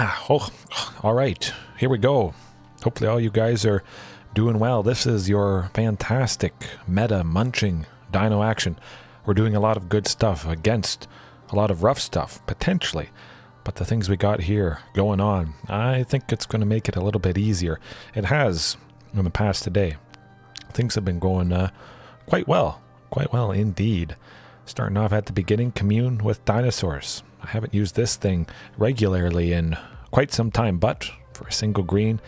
All right, here we go. Hopefully all you guys are doing well. This is your fantastic meta Munching Dino action. We're doing a lot of good stuff against a lot of rough stuff, potentially. But the things we got here going on, I think it's going to make it a little bit easier. It has in the past today. Things have been going quite well indeed. Starting off at the beginning, Commune with Dinosaurs. I haven't used this thing regularly in quite some time, but for a single green,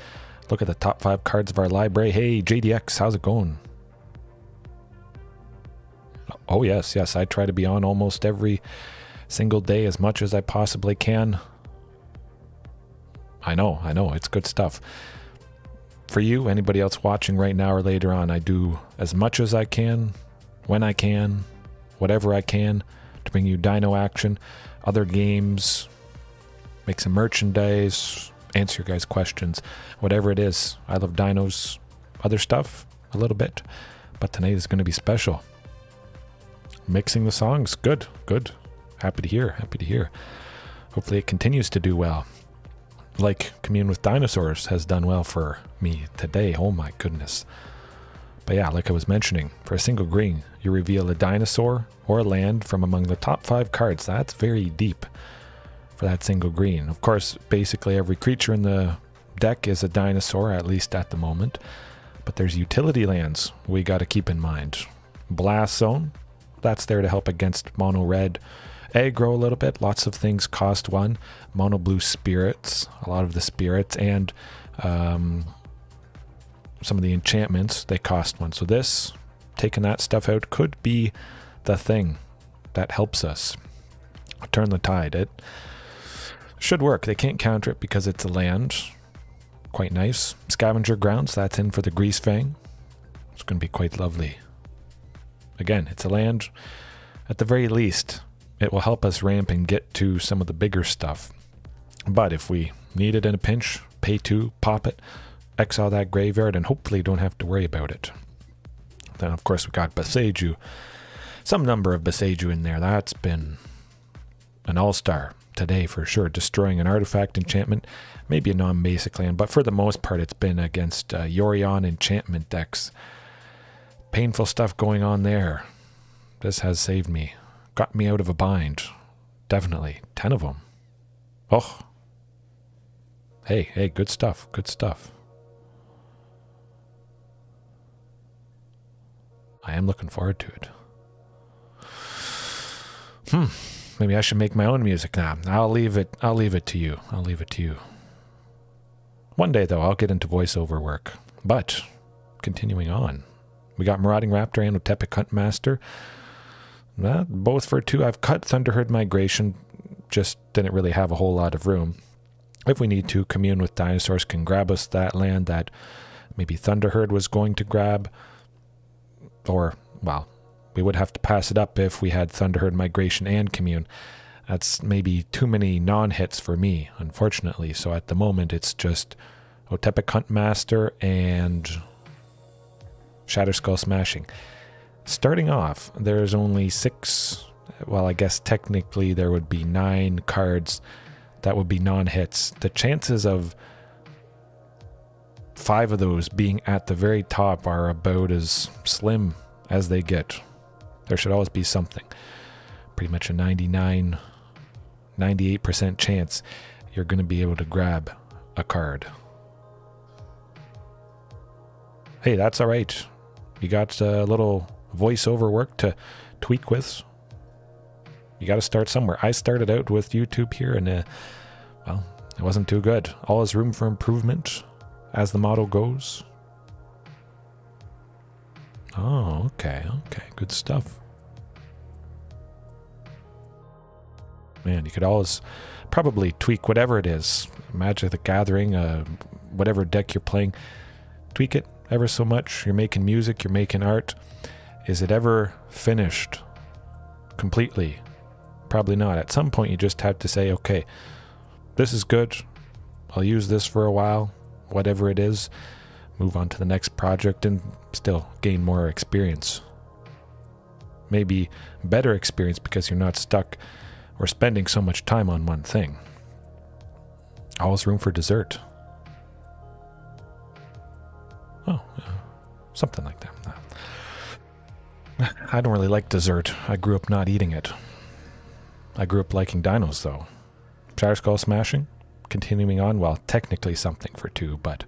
look at the top 5 cards of our library. Hey, JDX, how's it going? Oh, yes, I try to be on almost every single day as much as I possibly can. I know, it's good stuff. For you, anybody else watching right now or later on, I do as much as I can, when I can, whatever I can, to bring you Dino action, other games, make some merchandise, answer your guys' questions, whatever it is. I love dinos, other stuff, a little bit, but tonight is going to be special. Mixing the songs, good. Happy to hear. Hopefully it continues to do well. Like Commune with Dinosaurs has done well for me today. Oh my goodness. But yeah, like I was mentioning, for a single green, you reveal a dinosaur or a land from among the top 5 cards. That's very deep for that single green. Of course, basically every creature in the deck is a dinosaur, at least at the moment. But there's utility lands we got to keep in mind. Blast Zone, that's there to help against mono red aggro a little bit. Lots of things cost 1. Mono blue spirits, a lot of the spirits, and some of the enchantments, they cost 1. So this, taking that stuff out, could be the thing that helps us turn the tide. It should work. They can't counter it because it's a land. Quite nice. Scavenger Grounds, that's in for the Greasefang. It's going to be quite lovely. Again, it's a land. At the very least, it will help us ramp and get to some of the bigger stuff. But if we need it in a pinch, pay 2, pop it, exile that graveyard, and hopefully don't have to worry about it. Then, of course, we got Boseiju. Some number of Boseiju in there. That's been an all-star today for sure. Destroying an artifact enchantment, maybe a non-basic land, but for the most part, it's been against Yorion enchantment decks. Painful stuff going on there. This has saved me. Got me out of a bind. Definitely. 10 of them. Oh. Hey, good stuff. I am looking forward to it. Maybe I should make my own music now. I'll leave it to you. One day though, I'll get into voiceover work. But continuing on, we got Marauding Raptor and Otepec Huntmaster. Both for 2. I've cut Thunderherd Migration. Just didn't really have a whole lot of room. If we need to, Commune with Dinosaurs can grab us that land that maybe Thunderherd was going to grab. Or, well, we would have to pass it up if we had Thunderherd Migration and Commune. That's maybe too many non-hits for me, unfortunately. So at the moment, it's just Otepec Huntmaster and Shatterskull Smashing. Starting off, there's only 6, well, I guess technically there would be 9 cards that would be non-hits. The chances of 5 of those being at the very top are about as slim as they get. There should always be something. Pretty much a 98% chance you're going to be able to grab a card. Hey, that's all right. You got a little voiceover work to tweak with. You got to start somewhere. I started out with YouTube here, and well, it wasn't too good. All is room for improvement, as the motto goes. Oh, okay, good stuff. Man, you could always probably tweak whatever it is. Magic the Gathering, whatever deck you're playing, tweak it ever so much. You're making music, you're making art. Is it ever finished completely? Probably not. At some point you just have to say, okay, this is good. I'll use this for a while, whatever it is. Move on to the next project and still gain more experience. Maybe better experience because you're not stuck or spending so much time on one thing. Always room for dessert. Oh, something like that. I don't really like dessert. I grew up not eating it. I grew up liking dinos, though. Shatterskull Smashing, continuing on. Well, technically something for 2, but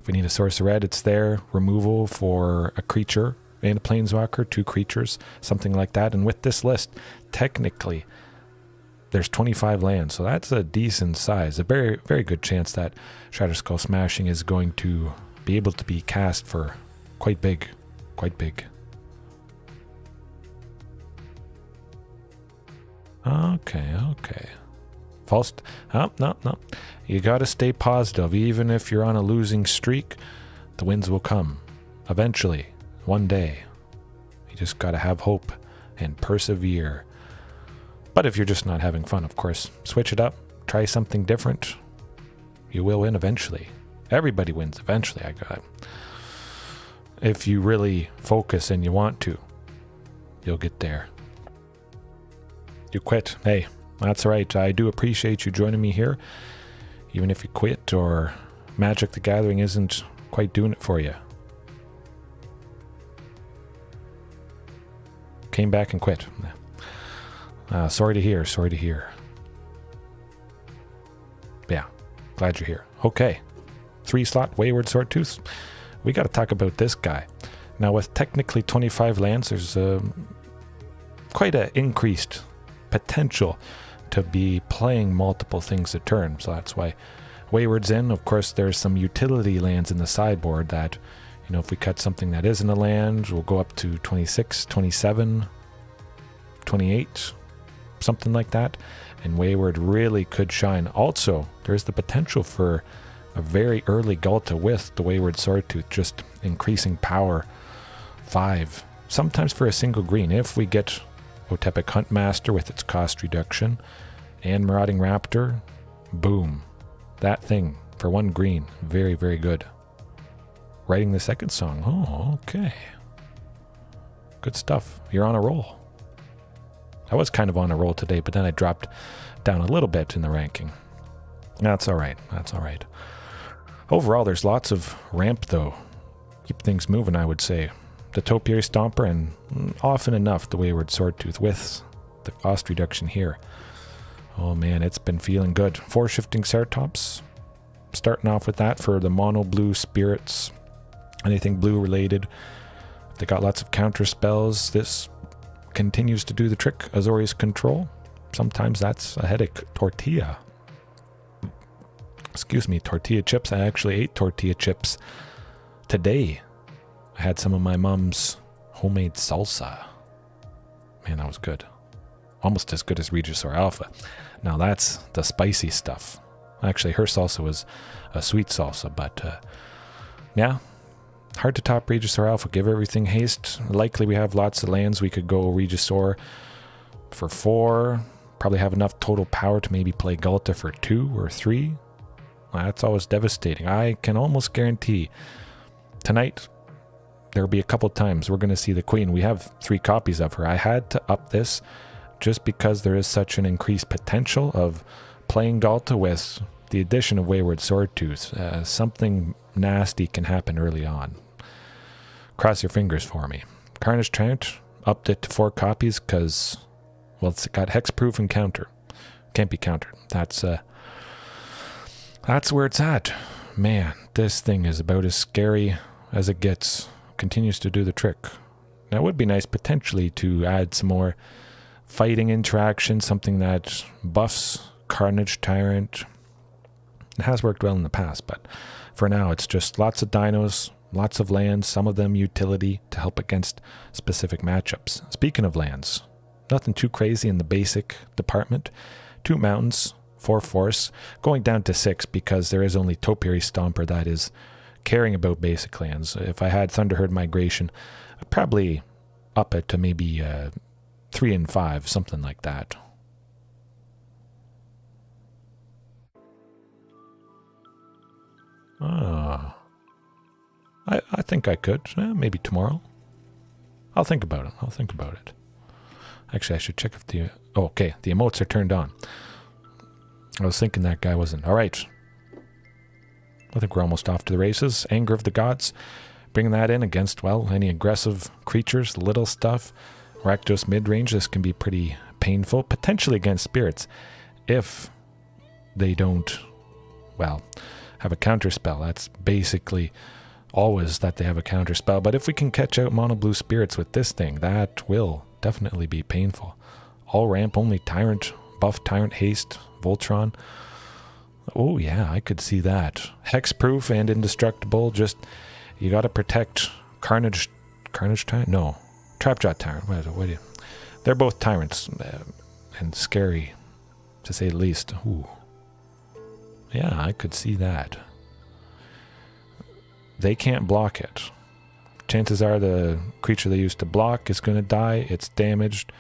if we need a source of red, it's there. Removal for a creature and a planeswalker, 2 creatures, something like that. And with this list, technically, there's 25 lands, so that's a decent size. A very, very good chance that Shatterskull Smashing is going to be able to be cast for quite big. Quite big. Okay. False. Oh, no. You gotta stay positive. Even if you're on a losing streak, the wins will come. Eventually. One day. You just gotta have hope and persevere. But if you're just not having fun, of course, switch it up. Try something different. You will win eventually. Everybody wins eventually. If you really focus and you want to, you'll get there. You quit. Hey, that's all right. I do appreciate you joining me here. Even if you quit or Magic the Gathering isn't quite doing it for you. Came back and quit. Sorry to hear. Yeah, glad you're here. Okay, 3-slot Wayward Swordtooth. We got to talk about this guy. Now, with technically 25 lands, there's quite an increased potential to be playing multiple things a turn. So that's why Wayward's in. Of course, there's some utility lands in the sideboard that, you know, if we cut something that isn't a land, we'll go up to 26, 27, 28, something like that. And Wayward really could shine. Also, there's the potential for a very early Ghalta with the Wayward Swordtooth, just increasing power 5, sometimes for a single green. If we get Otepec Huntmaster with its cost reduction and Marauding Raptor, boom. That thing for 1 green. Very, very good. Writing the second song. Oh, okay. Good stuff. You're on a roll. I was kind of on a roll today, but then I dropped down a little bit in the ranking. That's all right. Overall, there's lots of ramp, though. Keep things moving, I would say. The Topiary Stomper, and often enough, the Wayward Swordtooth with the cost reduction here. Oh man, it's been feeling good. 4 Shifting Ceratops. Starting off with that for the mono blue spirits. Anything blue related. They got lots of counter spells. This continues to do the trick. Azorius Control. Sometimes that's a headache. Tortilla. Excuse me, tortilla chips. I actually ate tortilla chips today. I had some of my mom's homemade salsa. Man, that was good. Almost as good as Regisaur Alpha. Now that's the spicy stuff. Actually, her salsa was a sweet salsa, but yeah, hard to top Regisaur Alpha. Give everything haste. Likely we have lots of lands. We could go Regisaur for 4. Probably have enough total power to maybe play Ghalta for 2 or 3. That's always devastating. I can almost guarantee tonight there'll be a couple times we're going to see the Queen. We have 3 copies of her. I had to up this just because there is such an increased potential of playing Ghalta with the addition of Wayward Swordtooth. Something nasty can happen early on. Cross your fingers for me. Carnage Tyrant, upped it to 4 copies because, well, it's got hexproof and counter. Can't be countered. That's where it's at. Man, this thing is about as scary as it gets. Continues to do the trick. Now, it would be nice potentially to add some more fighting interaction, something that buffs Carnage Tyrant. It has worked well in the past, but for now it's just lots of dinos, lots of lands, some of them utility to help against specific matchups. Speaking of lands, nothing too crazy in the basic department. 2 mountains, 4 forests, going down to 6 because there is only Topiary Stomper that is caring about basic lands. If I had Thunderherd Migration, I'd probably up it to maybe 3 and 5, something like that. I think I could. Maybe tomorrow. I'll think about it. Actually, I should check if the... Oh, okay, the emotes are turned on. I was thinking that guy wasn't. All right, I think we're almost off to the races. Anger of the Gods. Bringing that in against, well, any aggressive creatures, little stuff. Rakdos mid-range, this can be pretty painful. Potentially against spirits. If they don't, well, have a counterspell. That's basically always that they have a counterspell. But if we can catch out mono blue spirits with this thing, that will definitely be painful. All ramp, only Tyrant, buff Tyrant, haste, Voltron. Oh yeah, I could see that. Hexproof and indestructible, just, you gotta protect Carnage Tyrant? No. Trapjaw Tyrant. What do you? They're both Tyrants, and scary, to say the least. Ooh. Yeah, I could see that. They can't block it. Chances are the creature they used to block is going to die. It's damaged.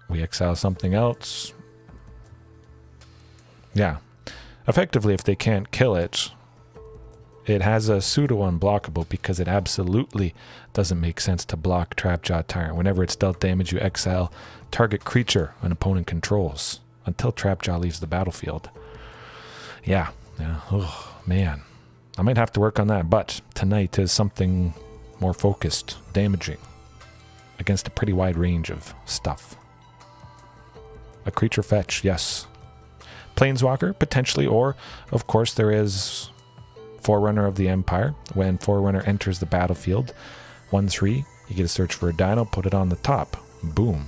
We exile something else. Yeah. Effectively, if they can't kill it, it has a pseudo unblockable because it absolutely doesn't make sense to block Trapjaw Tyrant. Whenever it's dealt damage, you exile target creature an opponent controls until Trapjaw leaves the battlefield. Yeah. Oh, man. I might have to work on that, but tonight is something more focused, damaging, against a pretty wide range of stuff. A creature fetch, yes. Planeswalker, potentially, or, of course, there is Forerunner of the Empire. When Forerunner enters the battlefield, 1/3, you get to search for a Dino, put it on the top. Boom.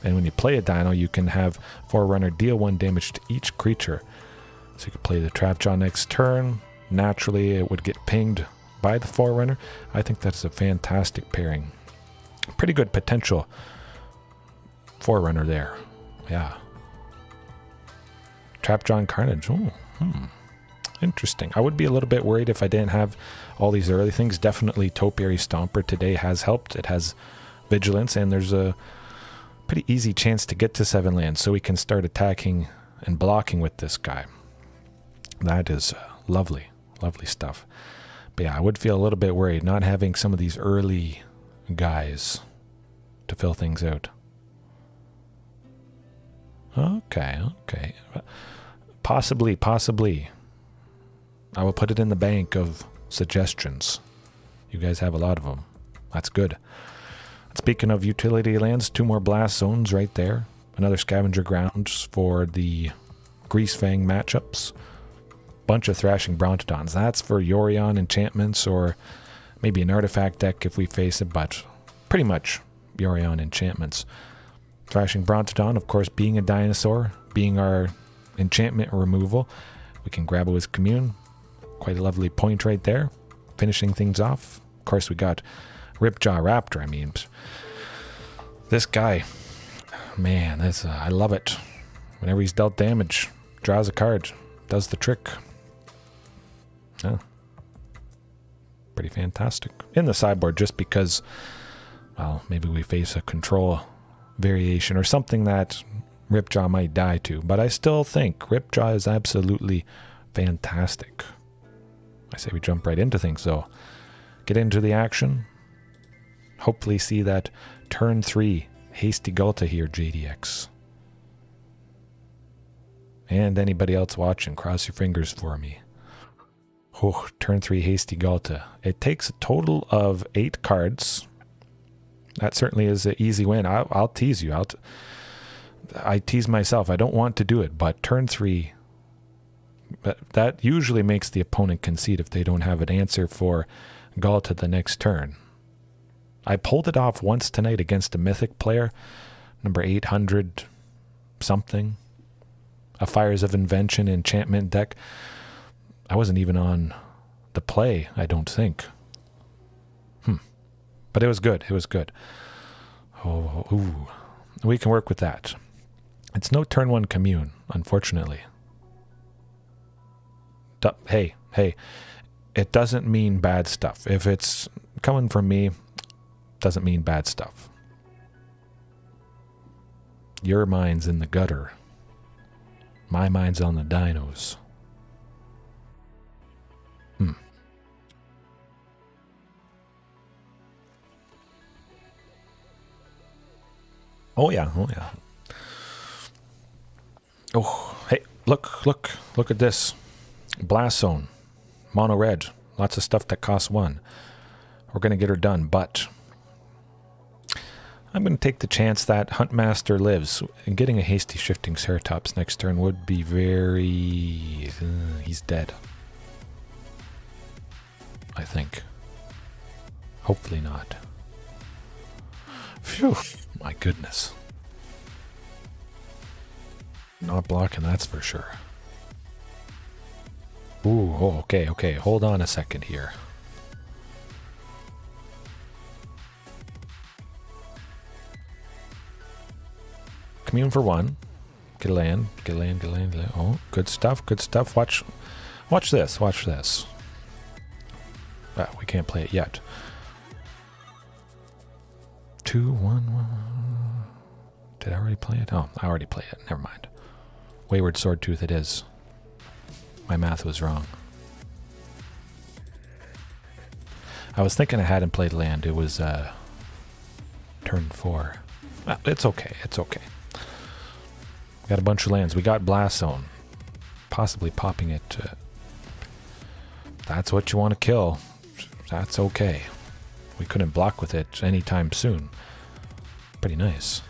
And when you play a Dino, you can have Forerunner deal 1 damage to each creature. So you could play the Trapjaw next turn. Naturally, it would get pinged by the Forerunner. I think that's a fantastic pairing. Pretty good potential Forerunner there. Yeah. Trapjaw and Carnage. Oh, interesting. I would be a little bit worried if I didn't have all these early things. Definitely Topiary Stomper today has helped. It has Vigilance, and there's a pretty easy chance to get to 7 lands, so we can start attacking and blocking with this guy. That is lovely. Lovely stuff. But yeah, I would feel a little bit worried not having some of these early guys to fill things out. Okay. Possibly. I will put it in the bank of suggestions. You guys have a lot of them. That's good. Speaking of utility lands, 2 more blast zones right there. Another Scavenger Grounds for the Greasefang matchups. Bunch of Thrashing Brontodons. That's for Yorion enchantments or maybe an artifact deck if we face it, but pretty much Yorion enchantments. Thrashing Brontodon, of course, being a dinosaur, being our enchantment removal. We can grab it with Commune. Quite a lovely point right there. Finishing things off. Of course, we got Ripjaw Raptor. I mean, this guy, man, that's I love it. Whenever he's dealt damage, draws a card, does the trick. Yeah. Pretty fantastic. In the sideboard, just because, well, maybe we face a control variation or something that Ripjaw might die to. But I still think Ripjaw is absolutely fantastic. I say we jump right into things, though. Get into the action. Hopefully see that turn 3 hasty Ghalta here, JDX. And anybody else watching, cross your fingers for me. Oh, turn 3 hasty Ghalta. It takes a total of 8 cards. That certainly is an easy win. I'll tease you. I tease myself. I don't want to do it, but turn 3, that usually makes the opponent concede if they don't have an answer for Ghalta the next turn. I pulled it off once tonight against a Mythic player, number 800 something. A Fires of Invention enchantment deck. I wasn't even on the play, I don't think. But it was good. It was good. Oh, ooh. We can work with that. It's no turn 1 Commune, unfortunately. Hey. It doesn't mean bad stuff. If it's coming from me, doesn't mean bad stuff. Your mind's in the gutter. My mind's on the dinos. Oh yeah. Oh, hey, look at this. Blast Zone. Mono red. Lots of stuff that costs 1. We're going to get her done, but I'm going to take the chance that Huntmaster lives. And getting a hasty Shifting Ceratops next turn would be very... he's dead. I think. Hopefully not. Phew. My goodness. Not blocking, that's for sure. Ooh, oh, okay, okay. Hold on a second here. Commune for 1. Get a land, get a land, get a land, get a land. Oh, good stuff, good stuff. Watch this, watch this. Ah, we can't play it yet. 2, 1, 1. Did I already play it? Oh, I already played it. Never mind. Wayward Swordtooth it is. My math was wrong. I was thinking I hadn't played land. It was turn 4. Well, it's okay. It's okay. Got a bunch of lands. We got Blast Zone. Possibly popping it. That's what you want to kill. That's okay. We couldn't block with it anytime soon. Pretty nice.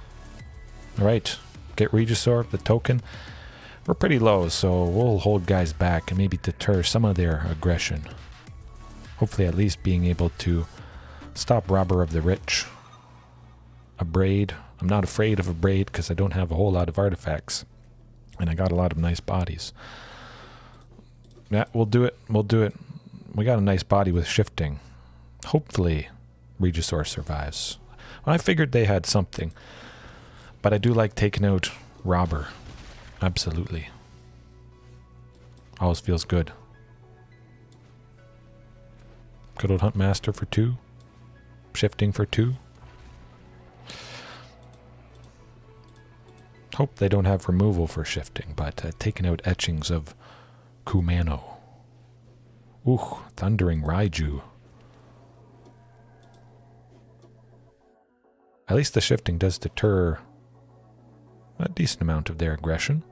Alright. Get Regisaur, the token. We're pretty low, so we'll hold guys back and maybe deter some of their aggression. Hopefully at least being able to stop Robber of the Rich. A Braid. I'm not afraid of a Braid because I don't have a whole lot of artifacts. And I got a lot of nice bodies. Yeah, we'll do it. We'll do it. We got a nice body with Shifting. Hopefully Regisaur survives. Well, I figured they had something. But I do like taking out Robber. Absolutely. Always feels good. Good old Huntmaster for 2. Shifting for 2. Hope they don't have removal for Shifting, but taking out etchings of Kumano. Ooh, Thundering Raiju. At least the Shifting does deter a decent amount of their aggression.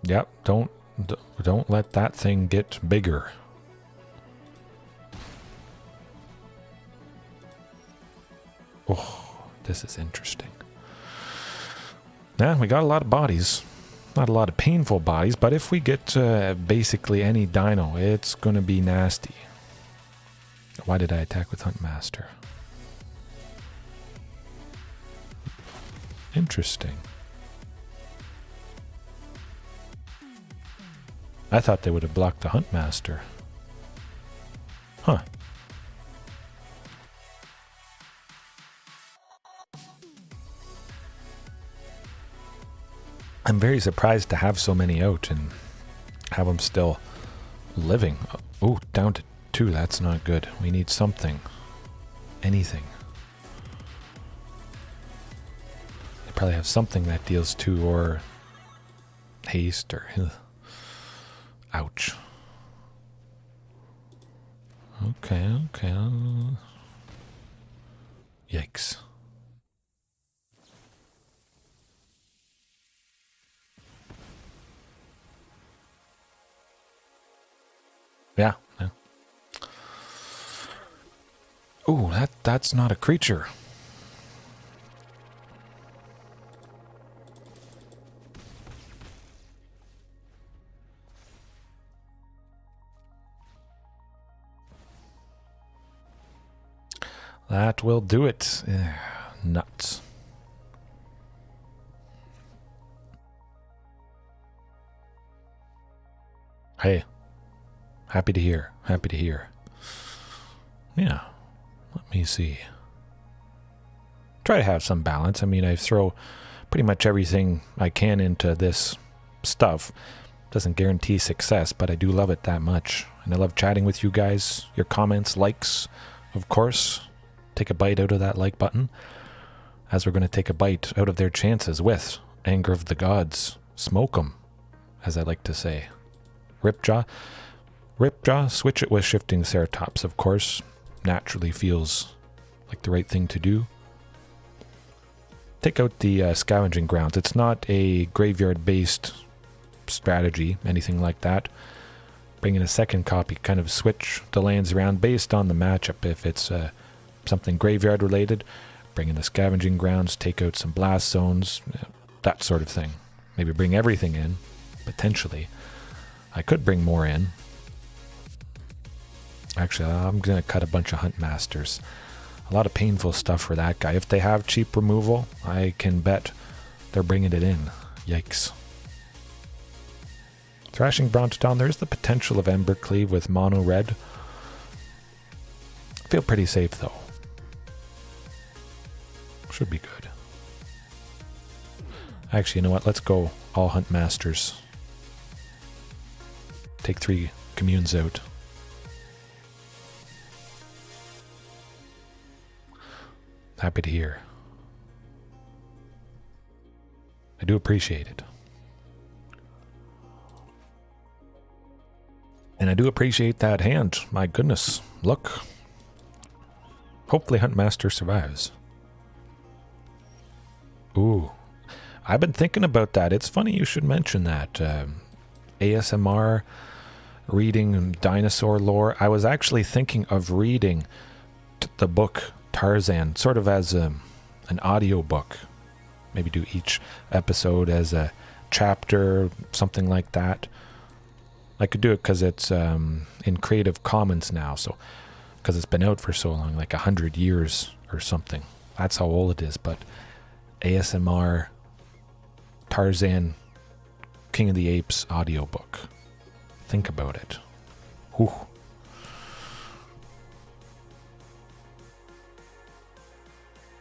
Yep, don't let that thing get bigger. Oh, this is interesting. Yeah, we got a lot of bodies. Not a lot of painful bodies, but if we get basically any dino, it's going to be nasty. Why did I attack with Huntmaster? Interesting. I thought they would have blocked the Huntmaster. Huh. I'm very surprised to have so many out and have them still living. Oh, down to 2. That's not good. We need something. Anything. They probably have something that deals 2 or haste or... Ouch. Okay, okay. Yikes. Yeah. Ooh, that's not a creature. That will do it. Nuts. Hey. Happy to hear. Happy to hear. Yeah. Let me see. Try to have some balance. I mean, I throw pretty much everything I can into this stuff. Doesn't guarantee success, but I do love it that much. And I love chatting with you guys. Your comments, likes, of course. Take a bite out of that like button. As we're going to take a bite out of their chances with Anger of the Gods. Smoke them, as I like to say. Ripjaw. Ripjaw, switch it with Shifting Ceratops, of course. Naturally feels like the right thing to do. Take out the Scavenging Grounds. It's not a graveyard-based strategy, anything like that. Bring in a second copy, kind of switch the lands around based on the matchup. If it's something graveyard related, bring in the Scavenging Grounds, take out some blast zones, that sort of thing. Maybe bring everything in, potentially. I could bring more in. Actually, I'm going to cut a bunch of Huntmasters. A lot of painful stuff for that guy. If they have cheap removal, I can bet they're bringing it in. Yikes. Thrashing Brontodon, there's the potential of Embercleave with mono red. I feel pretty safe though. Should be good. Actually, you know what? Let's go all Huntmasters. Take 3 communes out. Happy to hear. I do appreciate it. And I do appreciate that hand. My goodness. Look. Hopefully Huntmaster survives. Ooh. I've been thinking about that. It's funny you should mention that. ASMR, reading dinosaur lore. I was actually thinking of reading the book Tarzan, sort of as an audio book. Maybe do each episode as a chapter, something like that. I could do it because it's in Creative Commons now, so because it's been out for so long, like 100 years or something. That's how old it is. But ASMR Tarzan King of the Apes audiobook. Think about it. Whew.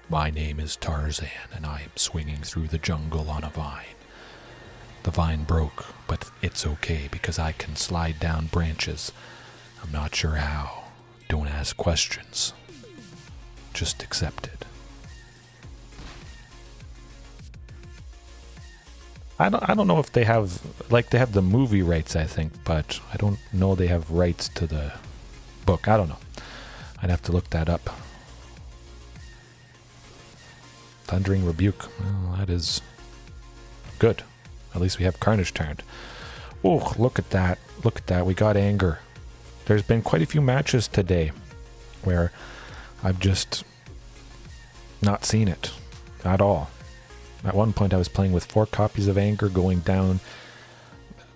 My name is Tarzan, and I am swinging through the jungle on a vine. The vine broke, but it's okay because I can slide down branches. I'm not sure how. Don't ask questions. Just accept it. I don't know if they have, like, they have the movie rights, I think, but I don't know they have rights to the book. I don't know. I'd have to look that up. Thundering Rebuke. Well, that is good. At least we have Carnage Tyrant. Oh, look at that. Look at that. We got Anger. There's been quite a few matches today where I've just not seen it at all. At one point I was playing with 4 copies of Anger, going down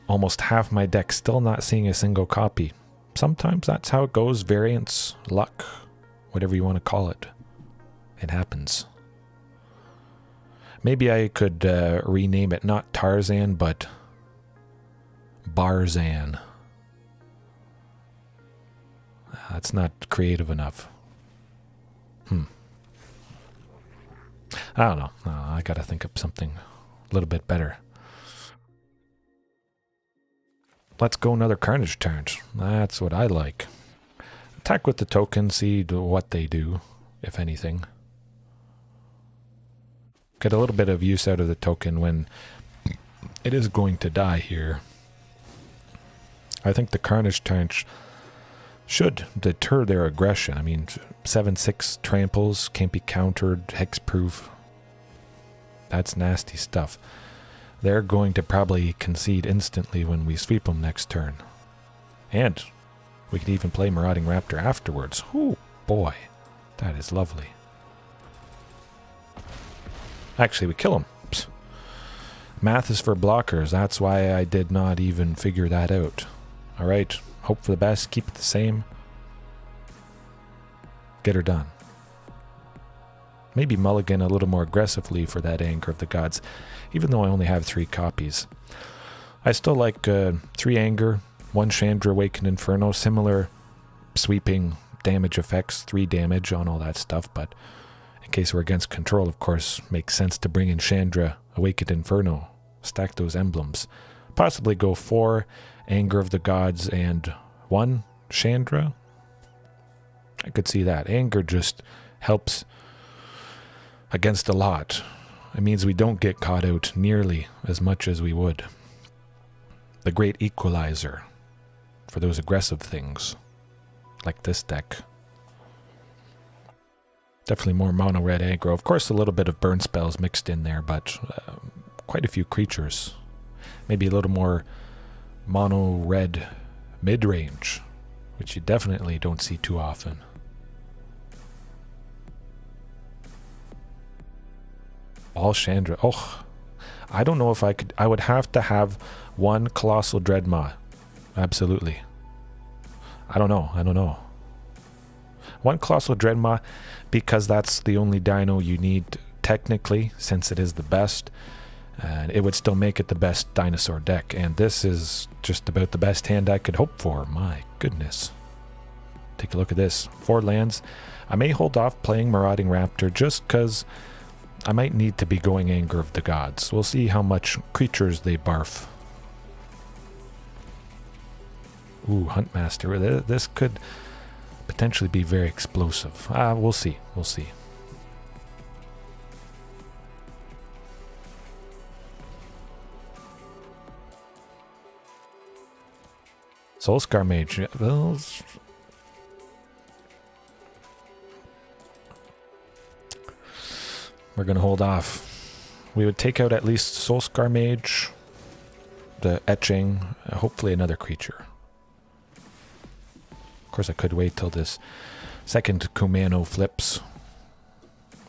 almost half my deck, still not seeing a single copy. Sometimes that's how it goes. Variance, luck, whatever you want to call it. It happens. Maybe I could rename it not Tarzan, but Barzan. That's not creative enough. I don't know. I gotta think of something a little bit better. Let's go another Carnage Tyrant. That's what I like. Attack with the token, see what they do, if anything. Get a little bit of use out of the token when it is going to die here. I think the Carnage Tyrant should deter their aggression. I mean, 7/6 tramples, can't be countered, hexproof. That's nasty stuff. They're going to probably concede instantly when we sweep them next turn. And we could even play Marauding Raptor afterwards. Oh boy, that is lovely. Actually, we kill him. Psst. Math is for blockers. That's why I did not even figure that out. Alright, hope for the best, keep it the same. Get her done. Maybe mulligan a little more aggressively for that Anger of the Gods, even though I only have 3 copies. I still like 3 Anger, 1 Chandra Awakened Inferno, similar sweeping damage effects, 3 damage on all that stuff, but in case we're against control, of course, makes sense to bring in Chandra Awakened Inferno, stack those emblems. Possibly go 4 Anger of the Gods and 1 Chandra. I could see that. Anger just helps against a lot. It means we don't get caught out nearly as much as we would. The great equalizer for those aggressive things, like this deck. Definitely more mono red aggro. Of course, a little bit of burn spells mixed in there, but quite a few creatures. maybe a little more mono red mid-range, which you definitely don't see too often. All Chandra. Oh, I don't know if I could. I would have to have one Colossal Dreadmaw. Absolutely. I don't know. One Colossal Dreadmaw, because that's the only dino you need technically, since it is the best. And it would still make it the best dinosaur deck. And this is just about the best hand I could hope for. My goodness. Take a look at this. 4 lands. I may hold off playing Marauding Raptor just because I might need to be going Anger of the Gods. We'll see how much creatures they barf. Ooh, Huntmaster. This could potentially be very explosive. We'll see. We'll see. Soulscar Mage. Well, we're going to hold off. We would take out at least Soulscar Mage, the Etching, hopefully another creature. Of course, I could wait till this second Commune flips.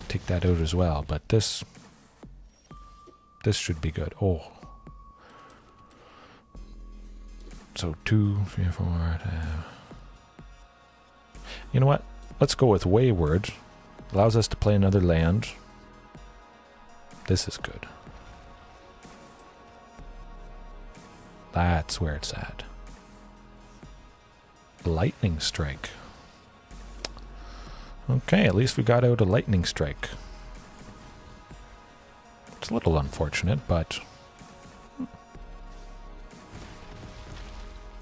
Take that out as well, but this should be good. Oh. So 2, 3, 4. You know what? Let's go with Wayward. Allows us to play another land. This is good. That's where it's at. Lightning Strike. Okay, at least we got out a Lightning Strike. It's a little unfortunate, but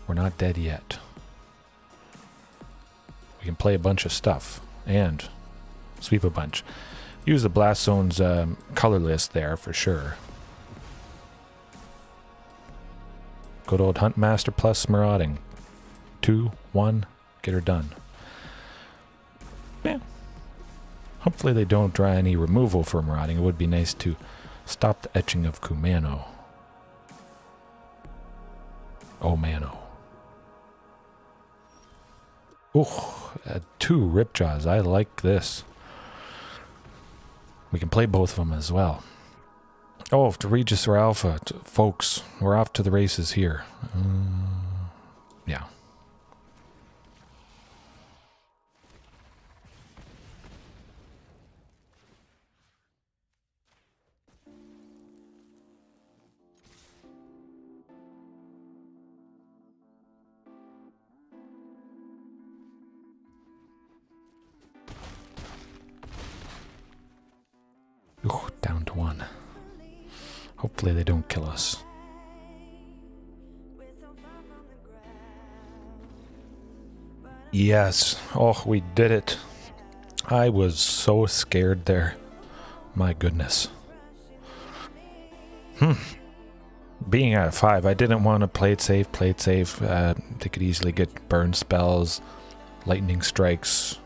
we're not dead yet. We can play a bunch of stuff and sweep a bunch. Use the Blast Zone's color list there for sure. Good old Huntmaster plus Marauding. 2, 1, get her done. Yeah. Hopefully they don't draw any removal for Marauding. It would be nice to stop the etching of Kumano. Oh, Mano. Ooh, 2 Ripjaws. I like this. We can play both of them as well. Oh, to Regisaur Alpha. Folks, we're off to the races here. Yeah. Ooh, down to 1. Hopefully they don't kill us. Yes. Oh, we did it. I was so scared there. My goodness. Being at 5, I didn't want to play it safe. They could easily get burn spells, lightning strikes.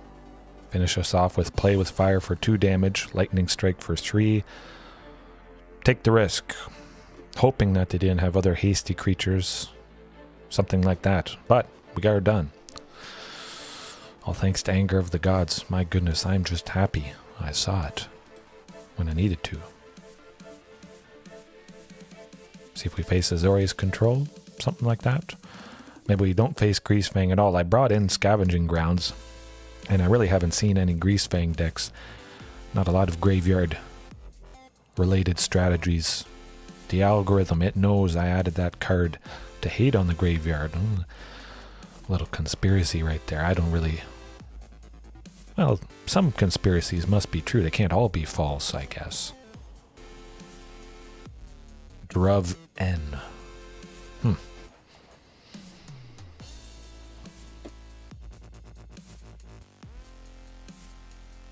Finish us off with Play with Fire for 2 damage, Lightning Strike for 3. Take the risk, hoping that they didn't have other hasty creatures, something like that. But we got her done. All thanks to Anger of the Gods. My goodness, I'm just happy I saw it when I needed to. See if we face Azorius Control, something like that. Maybe we don't face Greasefang at all. I brought in Scavenging Grounds. And I really haven't seen any Greasefang decks. Not a lot of graveyard-related strategies. The algorithm, it knows I added that card to hate on the graveyard. A little conspiracy right there. I don't really... Well, some conspiracies must be true. They can't all be false, I guess. Druv N.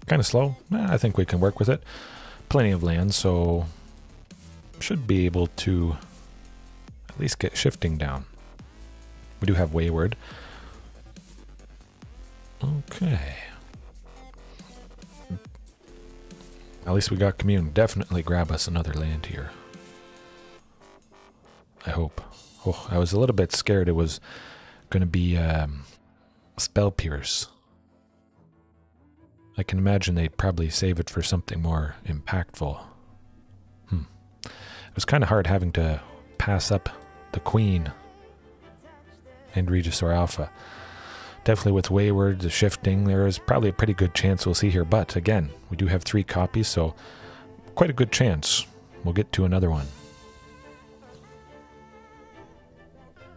Kind of slow. I think we can work with it. Plenty of land, so should be able to at least get shifting down. We do have Wayward. Okay. At least we got Commune. Definitely grab us another land here. I hope. Oh, I was a little bit scared it was going to be Spell Pierce. I can imagine they'd probably save it for something more impactful. It was kind of hard having to pass up the Queen and Regisaur Alpha. Definitely with Wayward, the Shifting, there is probably a pretty good chance we'll see here. But again, we do have 3 copies, so quite a good chance we'll get to another one.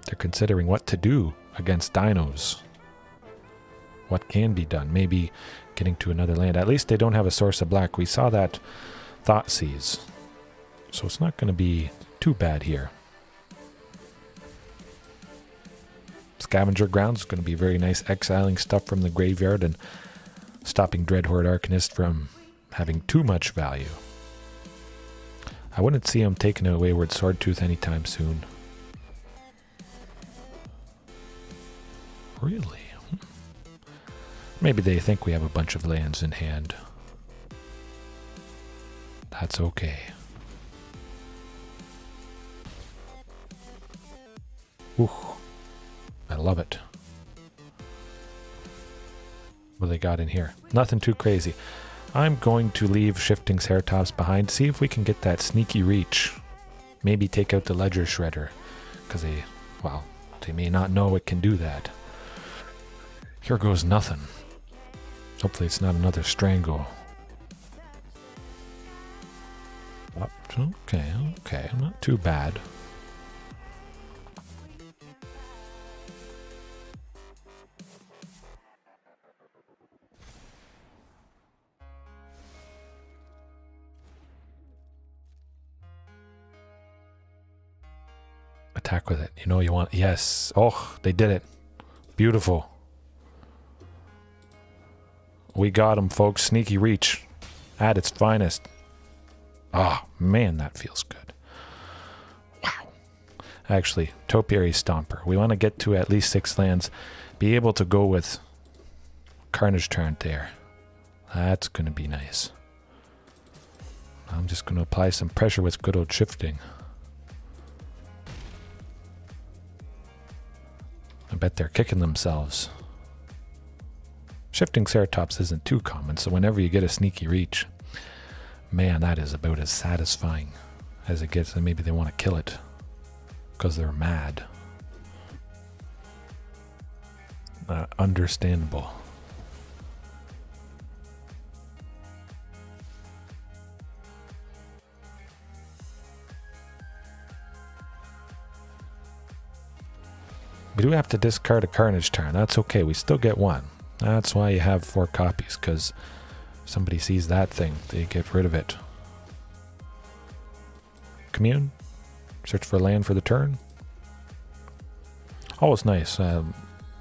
They're considering what to do against dinos. What can be done? Maybe getting to another land. At least they don't have a source of black. We saw that Thoughtseize. So it's not going to be too bad here. Scavenger Grounds is going to be very nice, exiling stuff from the graveyard and stopping Dreadhorde Arcanist from having too much value. I wouldn't see him taking a Wayward Swordtooth anytime soon. Really? Maybe they think we have a bunch of lands in hand. That's okay. Ooh, I love it. What do they got in here? Nothing too crazy. I'm going to leave Shifting Ceratops behind, see if we can get that sneaky reach. Maybe take out the Ledger Shredder, because they may not know it can do that. Here goes nothing. Hopefully it's not another Strangle. Okay, not too bad. Attack with it. You know you want... Yes. Oh, they did it. Beautiful. We got him, folks. Sneaky reach at its finest. Oh, man, that feels good. Wow. Actually, Topiary Stomper. We want to get to at least 6 lands. Be able to go with Carnage Tyrant there. That's going to be nice. I'm just going to apply some pressure with good old Shifting. I bet they're kicking themselves. Shifting Ceratops isn't too common, so whenever you get a sneaky reach, man, that is about as satisfying as it gets. And maybe they want to kill it because they're mad. Understandable. We do have to discard a Carnage Tyrant. That's okay. We still get 1. That's why you have 4 copies, because somebody sees that thing, they get rid of it. Commune. Search for land for the turn. Always nice. A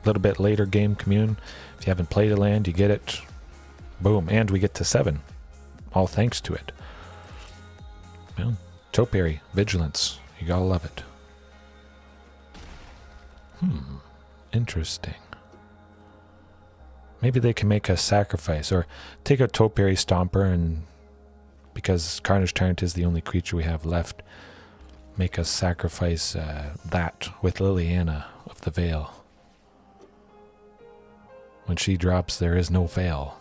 little bit later game Commune. If you haven't played a land, you get it. Boom. And we get to 7. All thanks to it. Well, Topiary. Vigilance. You gotta love it. Interesting. Maybe they can make a sacrifice or take a Topiary Stomper, and because Carnage Tyrant is the only creature we have left, make us sacrifice that with Liliana of the Vale. When she drops, there is no Vale.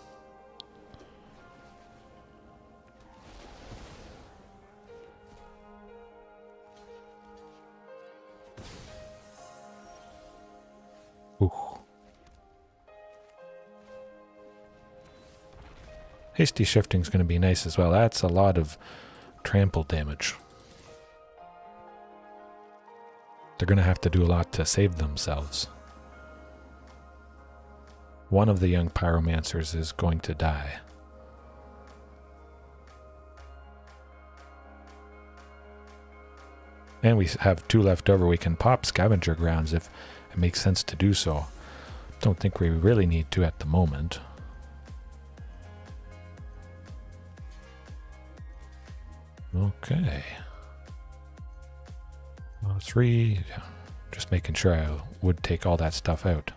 Ooh. Hasty Shifting is going to be nice as well. That's a lot of trample damage. They're going to have to do a lot to save themselves. One of the young Pyromancers is going to die. And we have 2 left over. We can pop Scavenger Grounds if it makes sense to do so. Don't think we really need to at the moment. Okay. 3. Just making sure I would take all that stuff out.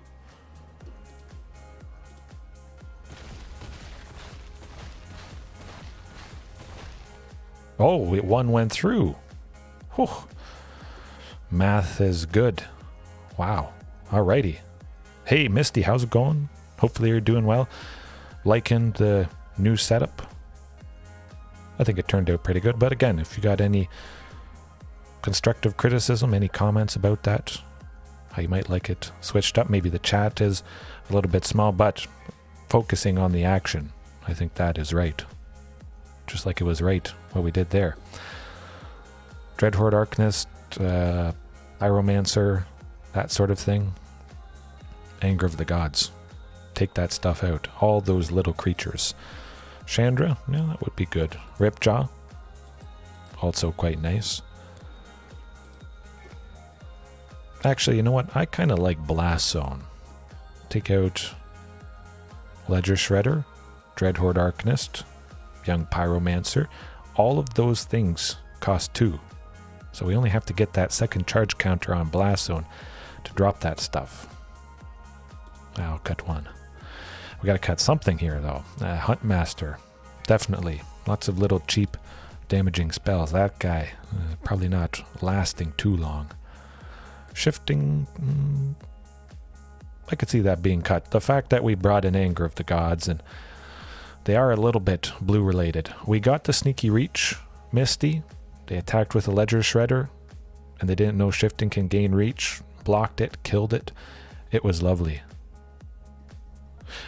Oh, 1 went through. Whew. Math is good. Wow. Alrighty. Hey, Misty, how's it going? Hopefully you're doing well. Liking the new setup. I think it turned out pretty good. But again, if you got any constructive criticism, any comments about that, how you might like it switched up. Maybe the chat is a little bit small, but focusing on the action, I think that is right. Just like it was right what we did there. Dreadhorde Arcanist, Pyromancer, that sort of thing. Anger of the Gods. Take that stuff out. All those little creatures. Chandra, yeah, that would be good. Ripjaw, also quite nice. Actually, you know what? I kind of like Blast Zone. Take out Ledger Shredder, Dreadhorde Arcanist, Young Pyromancer. All of those things cost 2. So we only have to get that second charge counter on Blast Zone to drop that stuff. I'll cut 1. We gotta cut something here though. Huntmaster, definitely. Lots of little cheap damaging spells. That guy, probably not lasting too long. Shifting, I could see that being cut. The fact that we brought in Anger of the Gods, and they are a little bit blue related. We got the Sneaky Reach, Misty. They attacked with a Ledger Shredder, and they didn't know Shifting can gain reach. Blocked it, killed it. It was lovely.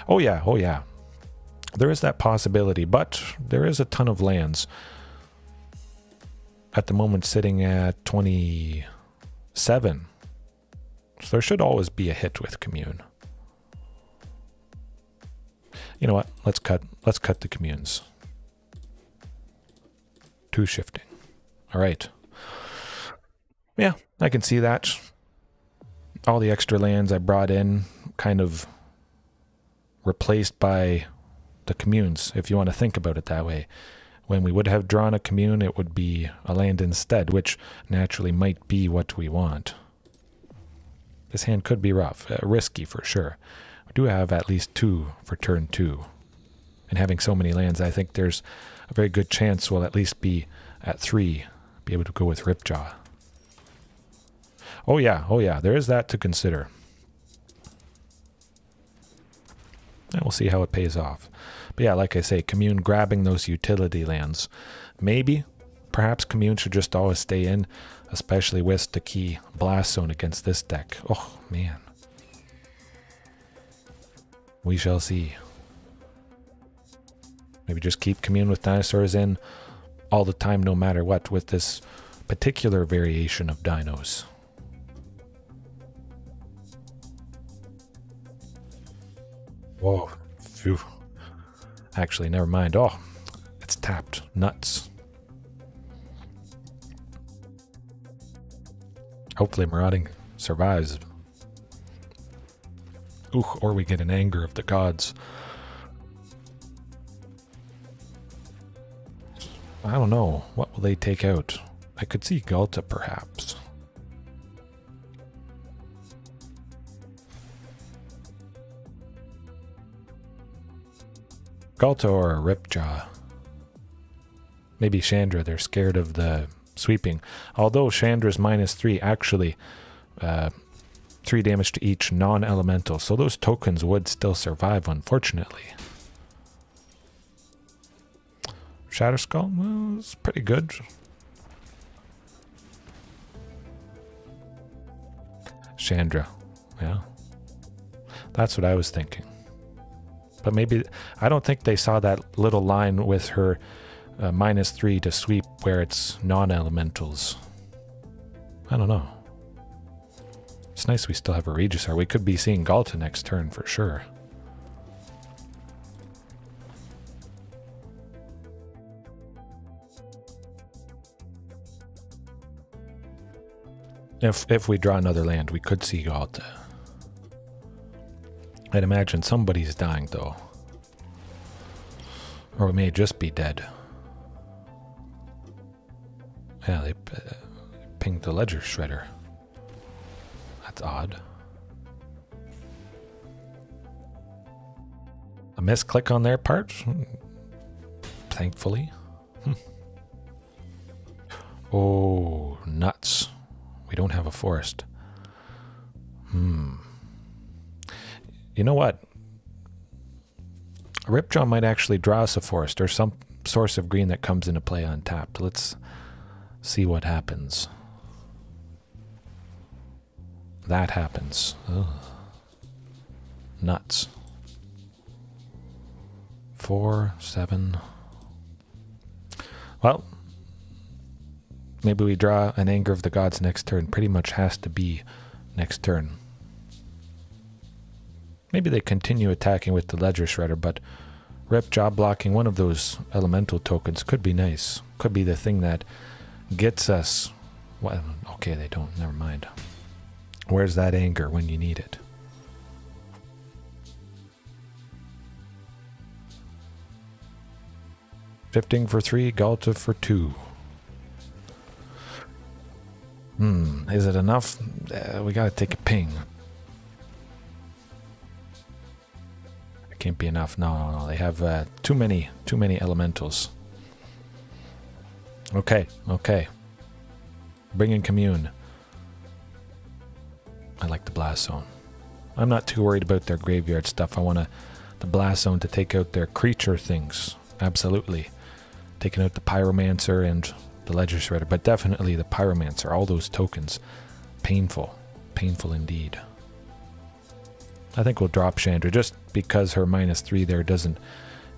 Oh yeah, oh yeah. There is that possibility, but there is a ton of lands. At the moment sitting at 27. So there should always be a hit with Commune. You know what? Let's cut the Communes. 2 Shifting. All right. Yeah, I can see that. All the extra lands I brought in kind of replaced by the Communes, if you want to think about it that way. When we would have drawn a Commune, it would be a land instead, which naturally might be what we want. This hand could be rough, risky for sure. We do have at least 2 for turn 2. And having so many lands, I think there's a very good chance we'll at least be at 3, be able to go with Ripjaw. Oh yeah, there is that to consider. And we'll see how it pays off. But yeah, like I say, Commune grabbing those utility lands. Maybe, perhaps Commune should just always stay in, especially with the key Blast Zone against this deck. Oh, man. We shall see. Maybe just keep Commune with Dinosaurs in all the time, no matter what, with this particular variation of dinos. Whoa. Phew. Actually, never mind. Oh, it's tapped. Nuts. Hopefully Marauding survives. Ooh, or we get an Anger of the Gods. I don't know. What will they take out? I could see Ghalta, perhaps. Ghalta or a Ripjaw. Maybe Chandra, they're scared of the sweeping. Although Chandra's -3 actually 3 damage to each non-elemental. So those tokens would still survive, unfortunately. Shatterskull, well, it's pretty good. Chandra, yeah. That's what I was thinking. But maybe, I don't think they saw that little line with her -3 to sweep where it's non-elementals. I don't know. It's nice we still have a Regisaur. We could be seeing Ghalta next turn for sure. If we draw another land, we could see Ghalta. I'd imagine somebody's dying, though. Or we may just be dead. Yeah, they pinged the Ledger Shredder. That's odd. A misclick on their part? Thankfully. Oh, nuts. don't have a forest. You know what? Ripjaw might actually draw us a forest or some source of green that comes into play untapped. Let's see what happens. That happens. Ugh. Nuts. 4, 7. Well, maybe we draw an Anger of the Gods next turn. Pretty much has to be next turn. Maybe they continue attacking with the Ledger Shredder, but Ripjaw blocking one of those elemental tokens could be nice. Could be the thing that gets us... Well, okay, they don't. Never mind. Where's that anger when you need it? Shifting for 3, Ghalta for 2. Is it enough? We gotta take a ping. It can't be enough. No. They have too many elementals. Okay. Bring in Commune. I like the Blast Zone. I'm not too worried about their graveyard stuff. I want the Blast Zone to take out their creature things. Absolutely. Taking out the Pyromancer and the Ledger Shredder, but definitely the Pyromancer. All those tokens. Painful. Painful indeed. I think we'll drop Chandra just because her -3 there doesn't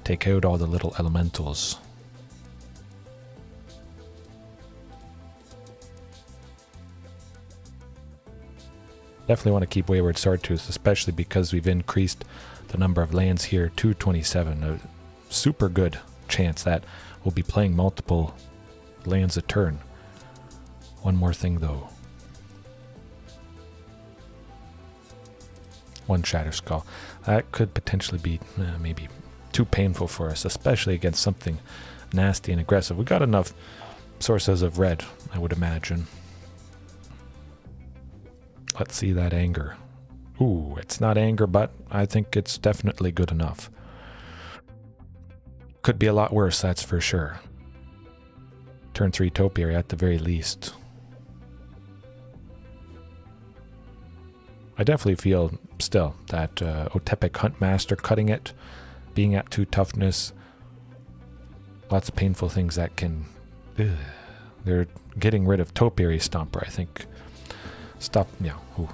take out all the little elementals. Definitely want to keep Wayward Swordtooth, especially because we've increased the number of lands here to 27. A super good chance that we'll be playing multiple lands a turn. One more thing though. One Shatterskull. That could potentially be maybe too painful for us, especially against something nasty and aggressive. We got enough sources of red, I would imagine. Let's see that anger. Ooh, it's not anger, but I think it's definitely good enough. Could be a lot worse, that's for sure. Turn 3 Topiary at the very least. I definitely feel still that Otepec Huntmaster cutting it, being at 2 toughness, lots of painful things that can... They're getting rid of Topiary Stomper, I think. Stop, yeah. Ooh.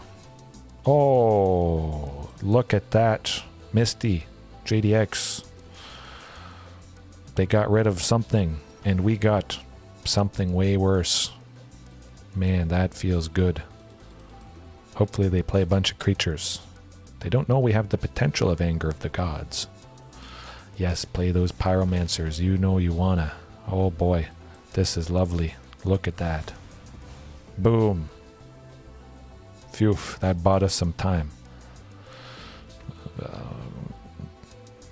Oh, look at that. Misty, JDX. They got rid of something, and we got something way worse. Man, that feels good. Hopefully they play a bunch of creatures. They don't know we have the potential of Anger of the Gods. Yes, play those Pyromancers. You know you wanna. Oh boy, this is lovely. Look at that. Boom. Phew, that bought us some time.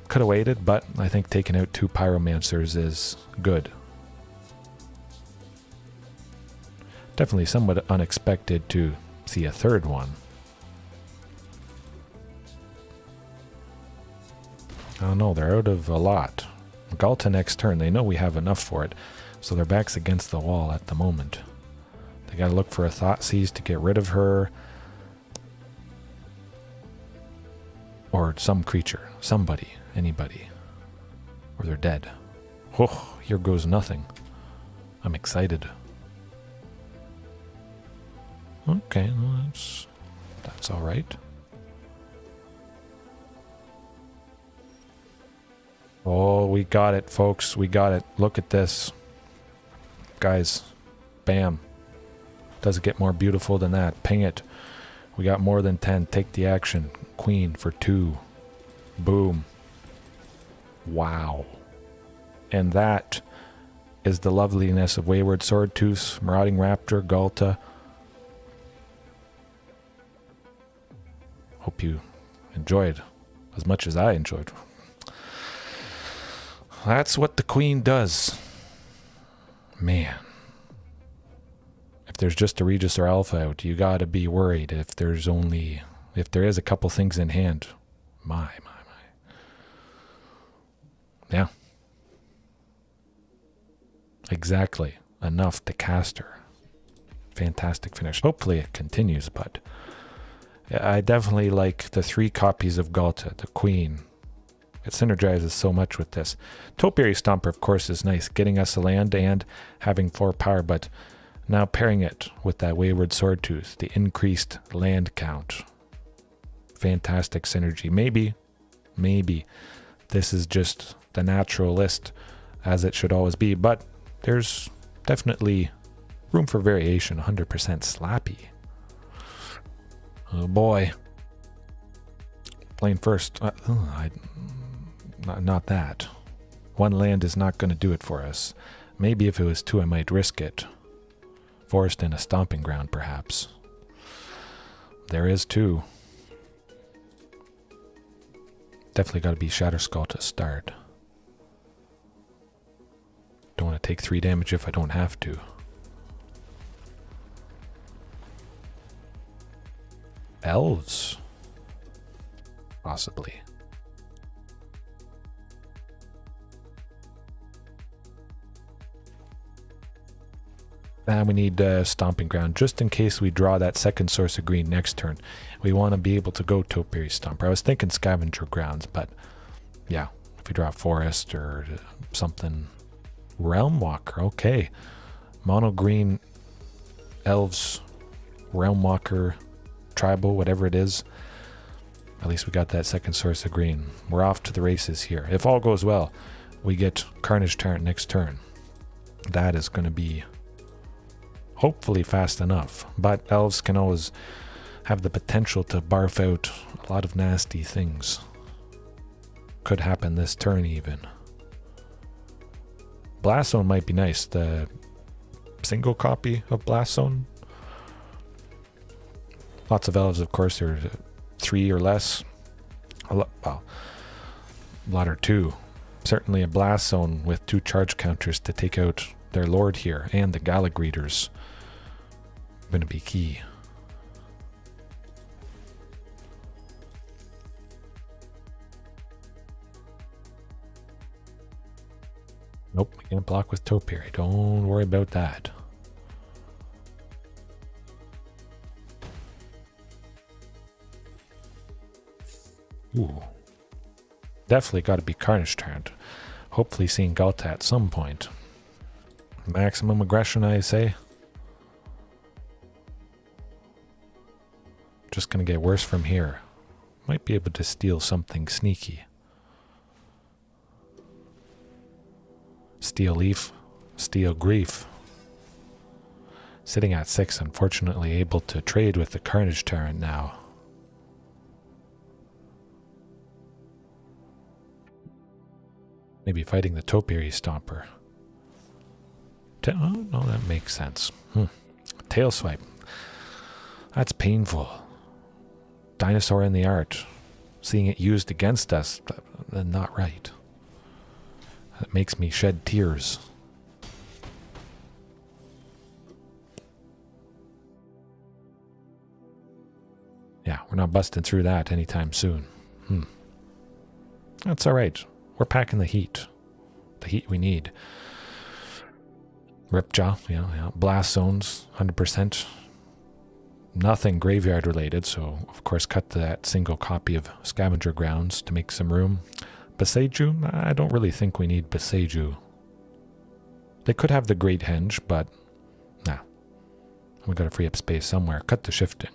Could have waited, but I think taking out 2 Pyromancers is good. Definitely somewhat unexpected to see a 3rd one. Oh no, they're out of a lot. Ghalta next turn, they know we have enough for it, so their back's against the wall at the moment. They gotta look for a Thoughtseize to get rid of her. Or some creature, somebody, anybody. Or they're dead. Oh, here goes nothing. I'm excited. Okay, well, that's all right. Oh, we got it, folks. We got it. Look at this. Guys, bam. Doesn't get more beautiful than that. Ping it. We got more than 10. Take the action. Queen for 2. Boom. Wow. And that is the loveliness of Wayward Swordtooth, Marauding Raptor, Ghalta. Hope you enjoyed as much as I enjoyed. That's what the Queen does. Man. If there's just a Regisaur Alpha out, you gotta be worried. If there is a couple things in hand. My. Yeah. Exactly. Enough to cast her. Fantastic finish. Hopefully it continues, but I definitely like the 3 copies of Ghalta, the Queen. It synergizes so much with this. Topiary Stomper, of course, is nice, getting us a land and having 4 power, but now pairing it with that Wayward Swordtooth, the increased land count. Fantastic synergy. Maybe this is just the natural list as it should always be, but there's definitely room for variation. 100% slappy. Oh boy. Playing first. Not that. 1 land is not going to do it for us. Maybe if it was 2, I might risk it. Forest and a Stomping Ground, perhaps. There is 2. Definitely got to be Shatterskull to start. Don't want to take 3 damage if I don't have to. Elves? Possibly. And we need Stomping Ground, just in case we draw that second source of green next turn. We want to be able to go Topiary Stomper. I was thinking Scavenger Grounds, but yeah, if we draw a Forest or something. Realm Walker, okay. Mono green, Elves, Realm Walker, Tribal, whatever it is. At least we got that second source of green. We're off to the races here. If all goes well, we get Carnage Tyrant next turn. That is going to be hopefully fast enough, but Elves can always have the potential to barf out a lot of nasty things. Could happen this turn even. Blast Zone might be nice. The single copy of Blast Zone. Lots of Elves, of course, are 3 or less. Well, a lot are 2. Certainly a Blast Zone with 2 charge counters to take out their Lord here, and the Gala Greeters. Going to be key. Nope, we can't block with Topiary. Don't worry about that. Ooh. Definitely got to be Carnage Tyrant. Hopefully seeing Ghalta at some point. Maximum aggression, I say. Just gonna get worse from here. Might be able to steal something sneaky. Steel Leaf, Steel Grief. Sitting at 6, unfortunately able to trade with the Carnage Tyrant now. Maybe fighting the Topiary Stomper. Oh, no, that makes sense. Tail Swipe. That's painful. Dinosaur in the art. Seeing it used against us, not right. That makes me shed tears. Yeah, we're not busting through that anytime soon. That's alright. We're packing the heat. The heat we need. Ripjaw, yeah. Blast Zones, 100%. Nothing graveyard related, so of course cut that single copy of Scavenger Grounds to make some room. Boseiju? I don't really think we need Boseiju. They could have the Great Henge, but nah. We gotta free up space somewhere. Cut the Shifting.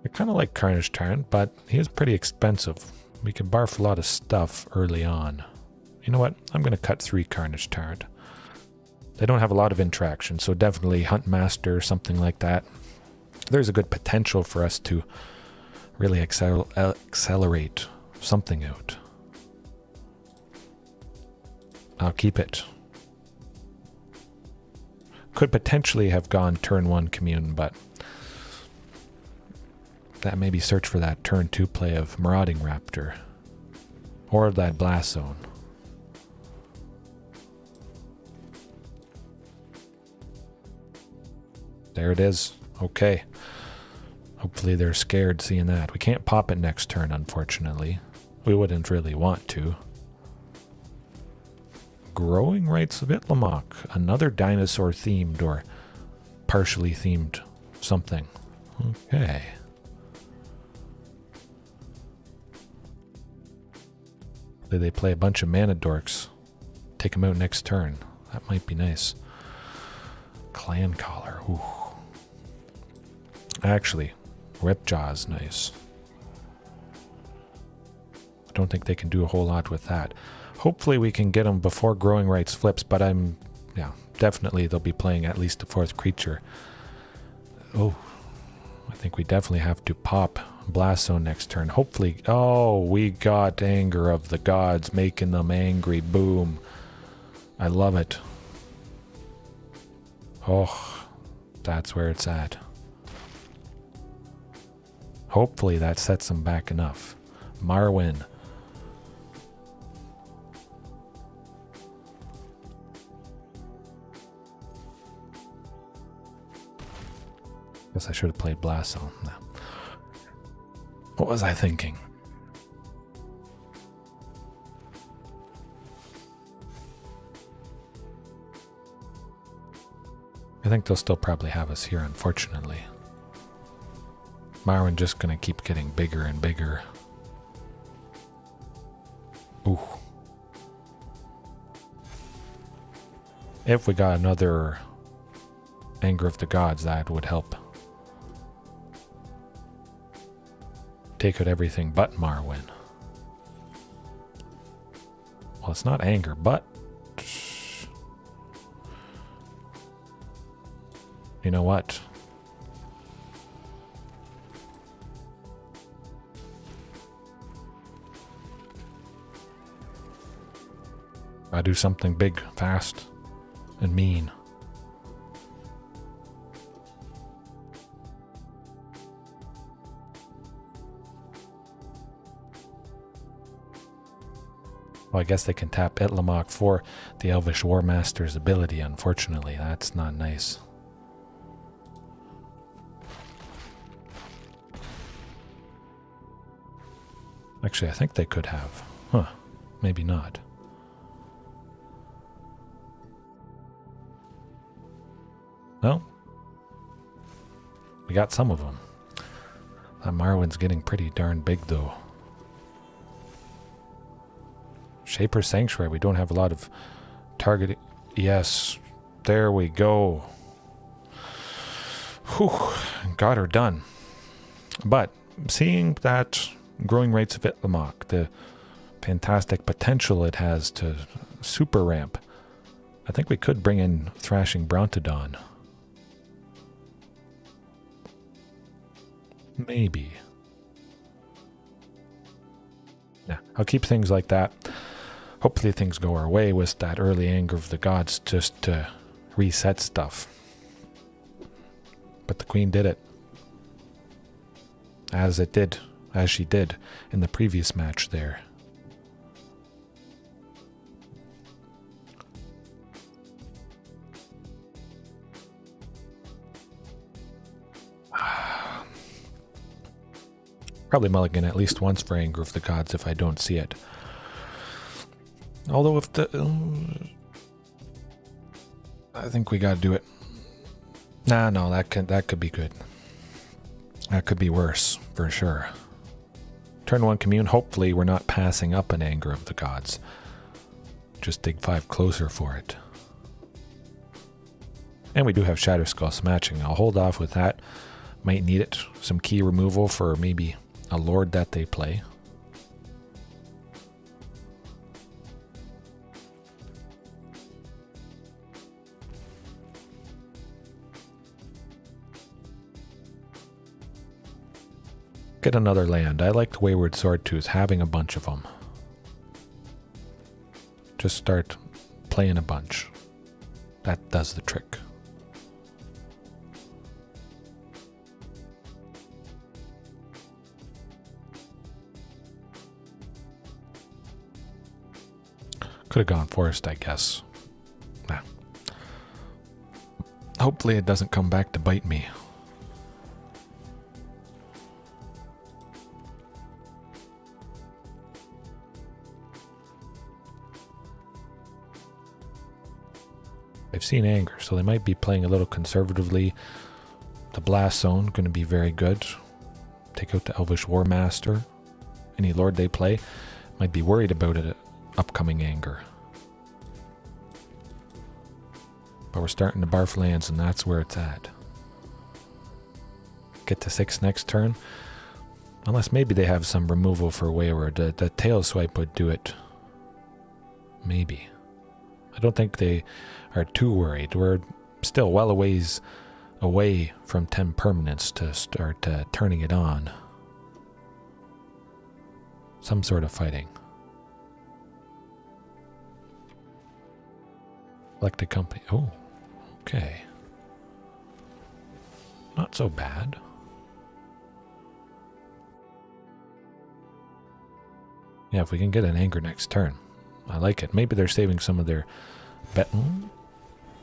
I kind of like Carnage Tyrant, but he is pretty expensive. We can barf a lot of stuff early on. You know what? I'm going to cut 3 Carnage Tyrant. They don't have a lot of interaction, so definitely Huntmaster or something like that. There's a good potential for us to really accelerate something out. I'll keep it. Could potentially have gone turn 1 Commune, but that maybe search for that turn 2 play of Marauding Raptor. Or that Blast Zone. There it is. Okay. Hopefully they're scared seeing that. We can't pop it next turn, unfortunately. We wouldn't really want to. Growing Rites of Itlamok. Another dinosaur themed or partially themed something. Okay. They play a bunch of mana dorks. Take them out next turn. That might be nice. Clan Collar. Ooh. Actually, Ripjaw's nice. I don't think they can do a whole lot with that. Hopefully we can get them before Growing Rites flips, but yeah, definitely they'll be playing at least a 4th creature. Oh, I think we definitely have to pop Blast Zone next turn. Hopefully, oh, we got Anger of the Gods, making them angry. Boom. I love it. Oh, that's where it's at. Hopefully that sets them back enough. Marwyn. Guess I should have played Blast Zone. No. What was I thinking? I think they'll still probably have us here, unfortunately. Marwyn just gonna keep getting bigger and bigger. Ooh. If we got another Anger of the Gods, that would help. Take out everything but Marwyn. Well, it's not anger, but you know what? I do something big, fast, and mean. Well, I guess they can tap Itlamok for the Elvish War Master's ability. Unfortunately, that's not nice. Actually, I think they could have. Huh. Maybe not. Well, we got some of them. That Marwyn's getting pretty darn big, though. Shaper's Sanctuary. We don't have a lot of targeting. Yes, there we go. Whew, got her done. But seeing that Growing Rites of Itlamok, the fantastic potential it has to super ramp, I think we could bring in Thrashing Brontodon. Maybe. Yeah, I'll keep things like that. Hopefully things go our way with that early Anger of the Gods just to reset stuff. But the Queen did it. As she did in the previous match there. Probably mulligan at least once for Anger of the Gods if I don't see it. Although if the... I think we gotta do it. Nah, no, that could be good. That could be worse, for sure. Turn 1 Commune, hopefully we're not passing up an Anger of the Gods. Just dig 5 closer for it. And we do have Shatterskull Smashing. I'll hold off with that. Might need it. Some key removal for maybe a Lord that they play. Get another land. I like the Wayward Swordtooth, having a bunch of them. Just start playing a bunch. That does the trick. Could have gone Forest, I guess. Nah. Hopefully it doesn't come back to bite me. I've seen anger, so they might be playing a little conservatively. The Blast Zone, going to be very good. Take out the Elvish War Master. Any Lord they play might be worried about it, upcoming anger. But we're starting to barf lands, and that's where it's at. Get to 6 next turn. Unless maybe they have some removal for Wayward. The tail swipe would do it. Maybe. I don't think they are too worried. We're still well a ways away from 10 permanents to start turning it on. Some sort of fighting. Elected company. Oh, okay. Not so bad. Yeah, if we can get an anger next turn. I like it. Maybe they're saving some of their bet.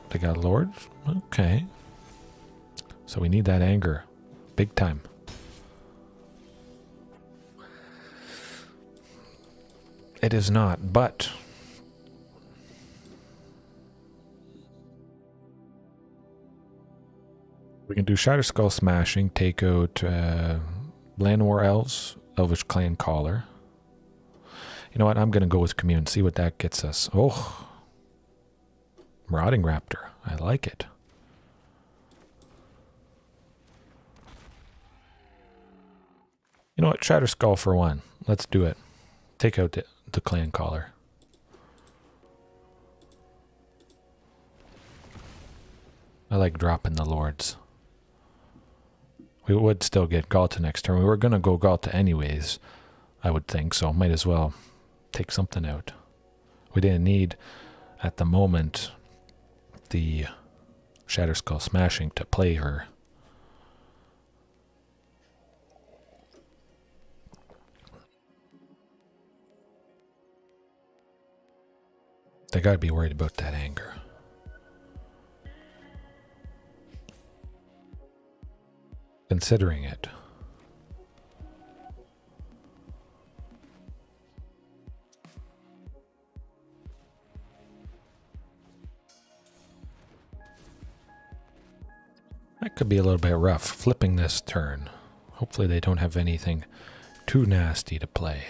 They got lords? Okay. So we need that anger. Big time. It is not, but we can do Shatterskull Smashing, take out Llanowar Elves, Elvish Clan Caller. You know what? I'm going to go with Commune, see what that gets us. Oh, Marauding Raptor. I like it. You know what? Shatterskull for 1. Let's do it. Take out the Clan Caller. I like dropping the Lords. We would still get Ghalta next turn. We were going to go Ghalta anyways, I would think, so might as well take something out. We didn't need, at the moment, the Shatterskull Smashing to play her. They gotta be worried about that anger. Considering it. That could be a little bit rough, flipping this turn. Hopefully they don't have anything too nasty to play.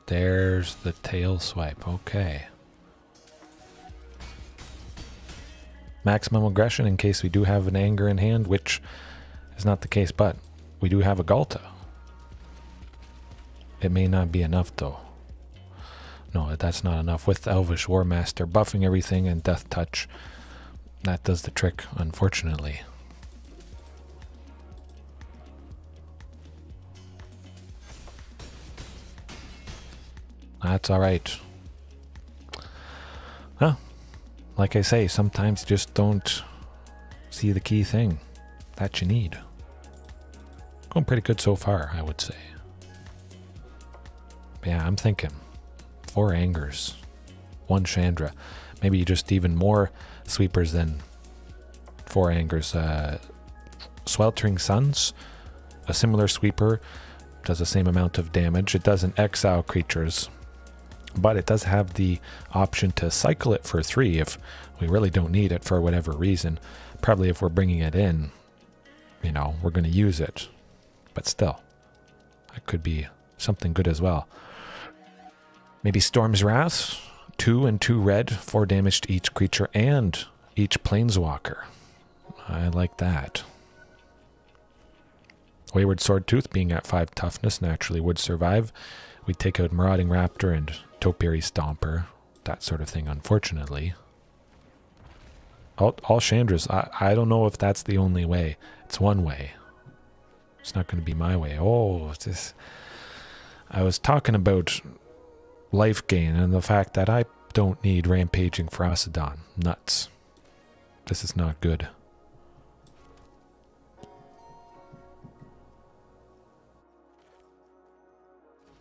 There's the tail swipe, okay. Maximum aggression in case we do have an anger in hand, which is not the case, but we do have a Ghalta. It may not be enough though. No, that's not enough. With Elvish War Master buffing everything and Death Touch, that does the trick, unfortunately. That's alright. Well, like I say, sometimes you just don't see the key thing that you need. Going pretty good so far, I would say. But yeah, I'm thinking 4 angers, 1 Chandra. Maybe just even more sweepers than 4 angers. Sweltering Suns, a similar sweeper, does the same amount of damage. It doesn't exile creatures, but it does have the option to cycle it for 3 if we really don't need it for whatever reason. Probably if we're bringing it in, you know, we're going to use it. But still, that could be something good as well. Maybe Storm's Wrath, 2 and 2 red, 4 damage to each creature and each planeswalker. I like that. Wayward Swordtooth, being at 5 toughness, naturally would survive. We take out Marauding Raptor and Topiary Stomper, that sort of thing, unfortunately. All Chandras, I don't know if that's the only way. It's one way. It's not going to be my way. Oh, it's this. I was talking about life gain and the fact that I don't need Rampaging Ferocidon. Nuts. This is not good.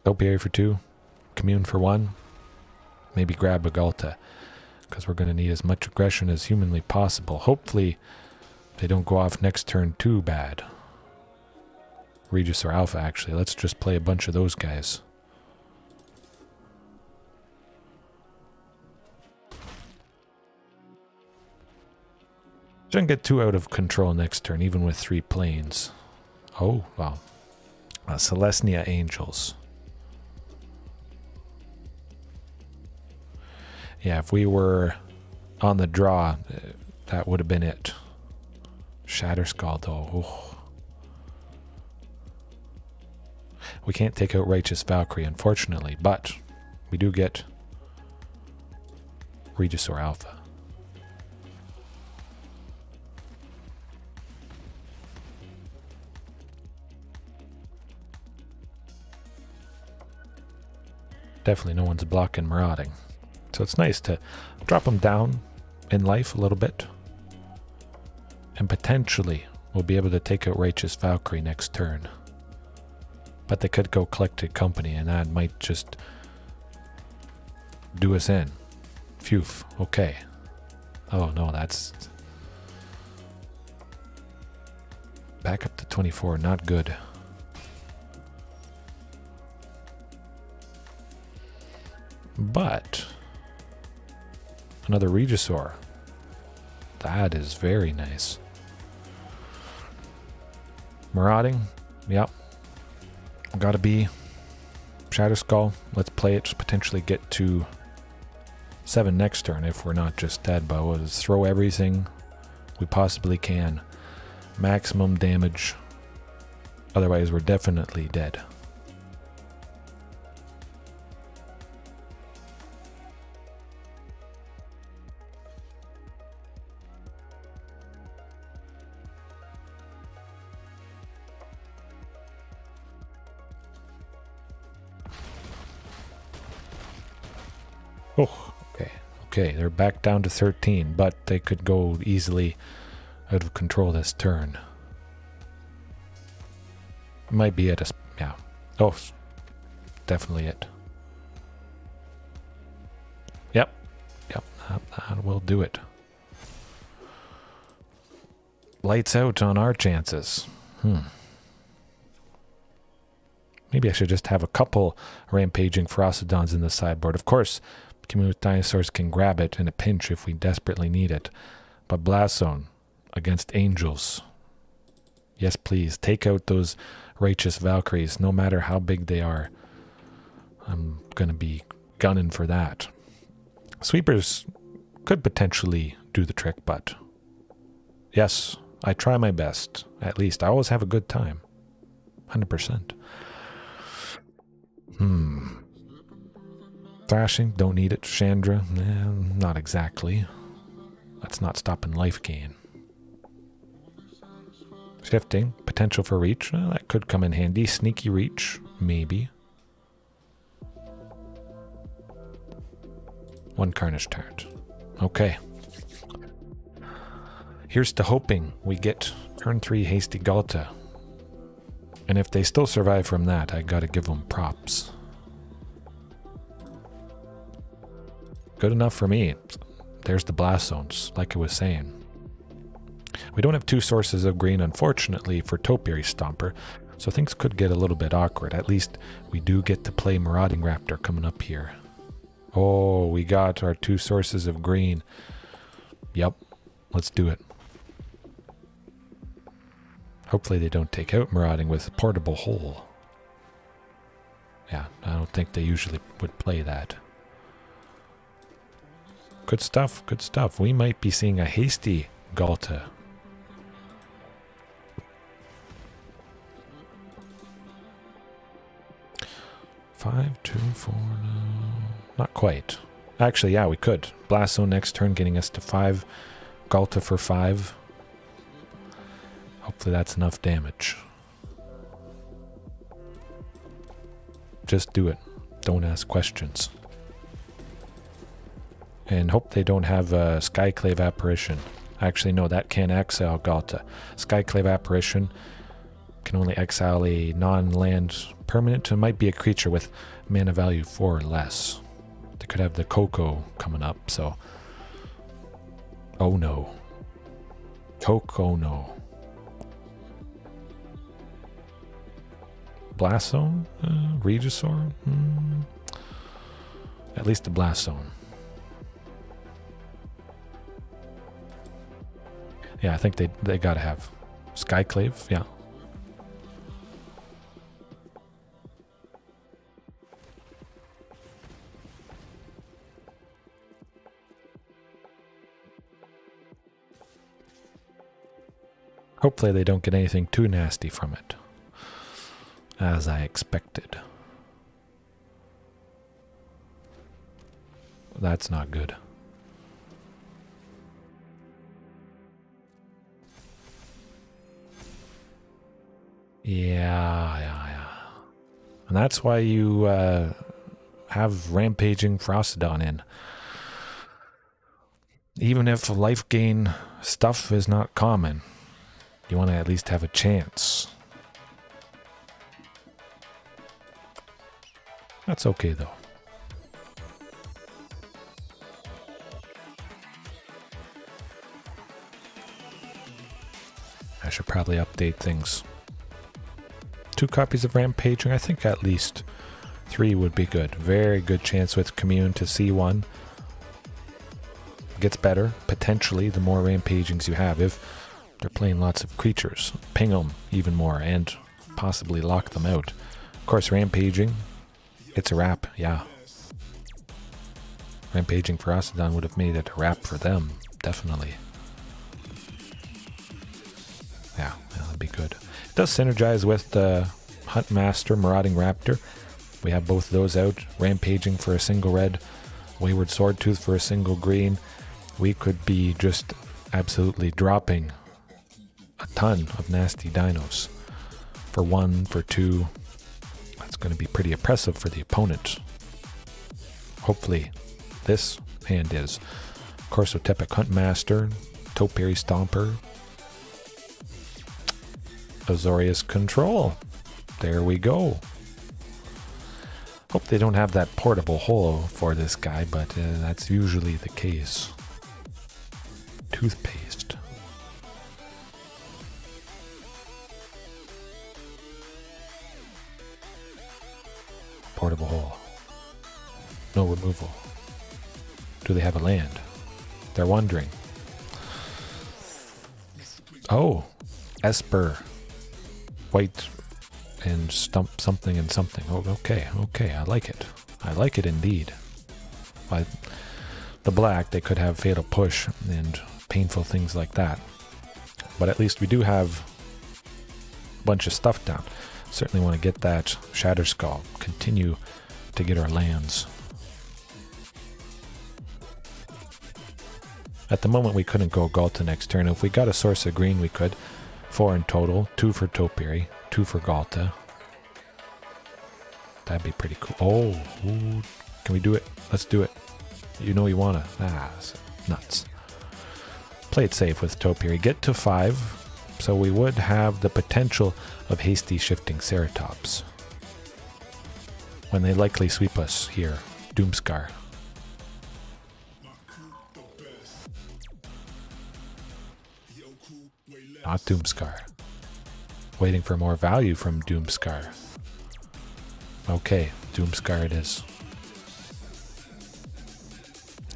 Topiary for 2. Commune for 1. Maybe grab a Ghalta, because we're going to need as much aggression as humanly possible. Hopefully they don't go off next turn too bad. Regisaur Alpha, actually. Let's just play a bunch of those guys. Shouldn't get too out of control next turn, even with 3 planes. Oh, wow. Selesnya Angels. Yeah, if we were on the draw, that would have been it. Shatterskull, though. Oh. We can't take out Righteous Valkyrie, unfortunately, but we do get Regisaur Alpha. Definitely no one's blocking Marauding. So it's nice to drop them down in life a little bit. And potentially we'll be able to take out Righteous Valkyrie next turn. But they could go Collected Company and that might just do us in. Phew, okay. Oh no, that's... Back up to 24, not good. But another Regisaur. That is very nice. Marauding, yep. Gotta be Shatterskull. Let's play it, potentially get to 7 next turn if we're not just dead. But we'll just throw everything we possibly can. Maximum damage. Otherwise we're definitely dead. Oh, okay. Okay, they're back down to 13, but they could go easily out of control this turn. Might be at a... yeah. Oh, definitely it. Yep. Yep, that will do it. Lights out on our chances. Maybe I should just have a couple Rampaging Ferocidons in the sideboard. Of course, Commune with Dinosaurs can grab it in a pinch if we desperately need it. But Blast Zone against Angels. Yes, please. Take out those Righteous Valkyries, no matter how big they are. I'm going to be gunning for that. Sweepers could potentially do the trick, but... yes, I try my best. At least I always have a good time. 100%. Thrashing, don't need it. Chandra, not exactly. That's not stopping life gain. Shifting, potential for reach. That could come in handy. Sneaky reach, maybe. 1 Carnage Tyrant. Okay. Here's to hoping we get turn 3 Hasty Ghalta. And if they still survive from that, I gotta give them props. Good enough for me. There's the Blast Zones, like I was saying. We don't have 2 sources of green, unfortunately, for Topiary Stomper, so things could get a little bit awkward. At least we do get to play Marauding Raptor coming up here. Oh, we got our 2 sources of green. Yep, let's do it. Hopefully they don't take out Marauding with a Portable Hole. Yeah, I don't think they usually would play that. Good stuff, good stuff. We might be seeing a hasty Ghalta. Five, 2, 4, no. Not quite. Actually, yeah, we could. Blast Zone next turn, getting us to 5. Ghalta for 5. Hopefully that's enough damage. Just do it. Don't ask questions. And hope they don't have a Skyclave Apparition. Actually, no, that can't exile Ghalta. Skyclave Apparition can only exile a non-land permanent. It might be a creature with mana value 4 or less. They could have the Coco coming up, so... oh no. Coco no. Blast Zone? Regisaur? At least the Blast Zone. Yeah, I think they gotta have Skyclave, yeah. Hopefully they don't get anything too nasty from it, as I expected. That's not good. Yeah. And that's why you have Rampaging Frostodon in. Even if life gain stuff is not common, you want to at least have a chance. That's okay though. I should probably update things. 2 copies of Rampaging, I think at least 3 would be good. Very good chance with Commune to see one. Gets better, potentially, the more Rampagings you have. If they're playing lots of creatures, ping them even more and possibly lock them out. Of course, Rampaging, it's a wrap, yeah. Rampaging for Frostodon would have made it a wrap for them, definitely. Yeah, that'd be good. It does synergize with the Huntmaster, Marauding Raptor. We have both of those out. Rampaging for a single red, Wayward Swordtooth for a single green. We could be just absolutely dropping a ton of nasty dinos. For 1, for 2. That's going to be pretty oppressive for the opponent. Hopefully this hand is. Of course, Otepec Huntmaster, Topiary Stomper, Azorius Control. There we go. Hope they don't have that portable hole for this guy, but that's usually the case. Toothpaste. Portable hole. No removal. Do they have a land? They're wondering. Oh, Esper. White and stump something and something. Oh, okay, I like it. I like it indeed. By the black, they could have Fatal Push and painful things like that. But at least we do have a bunch of stuff down. Certainly want to get that Shatterskull. Continue to get our lands. At the moment, we couldn't go Ghalta next turn. If we got a source of green, we could. 4 in total. 2 for Topiary. 2 for Ghalta. That'd be pretty cool. Oh, ooh, can we do it? Let's do it. You know you wanna. Ah, nuts. Play it safe with Topiary. Get to 5, so we would have the potential of hasty Shifting Ceratops. When they likely sweep us here. Doomscar. Not Doomscar. Waiting for more value from Doomscar. Okay, Doomscar it is.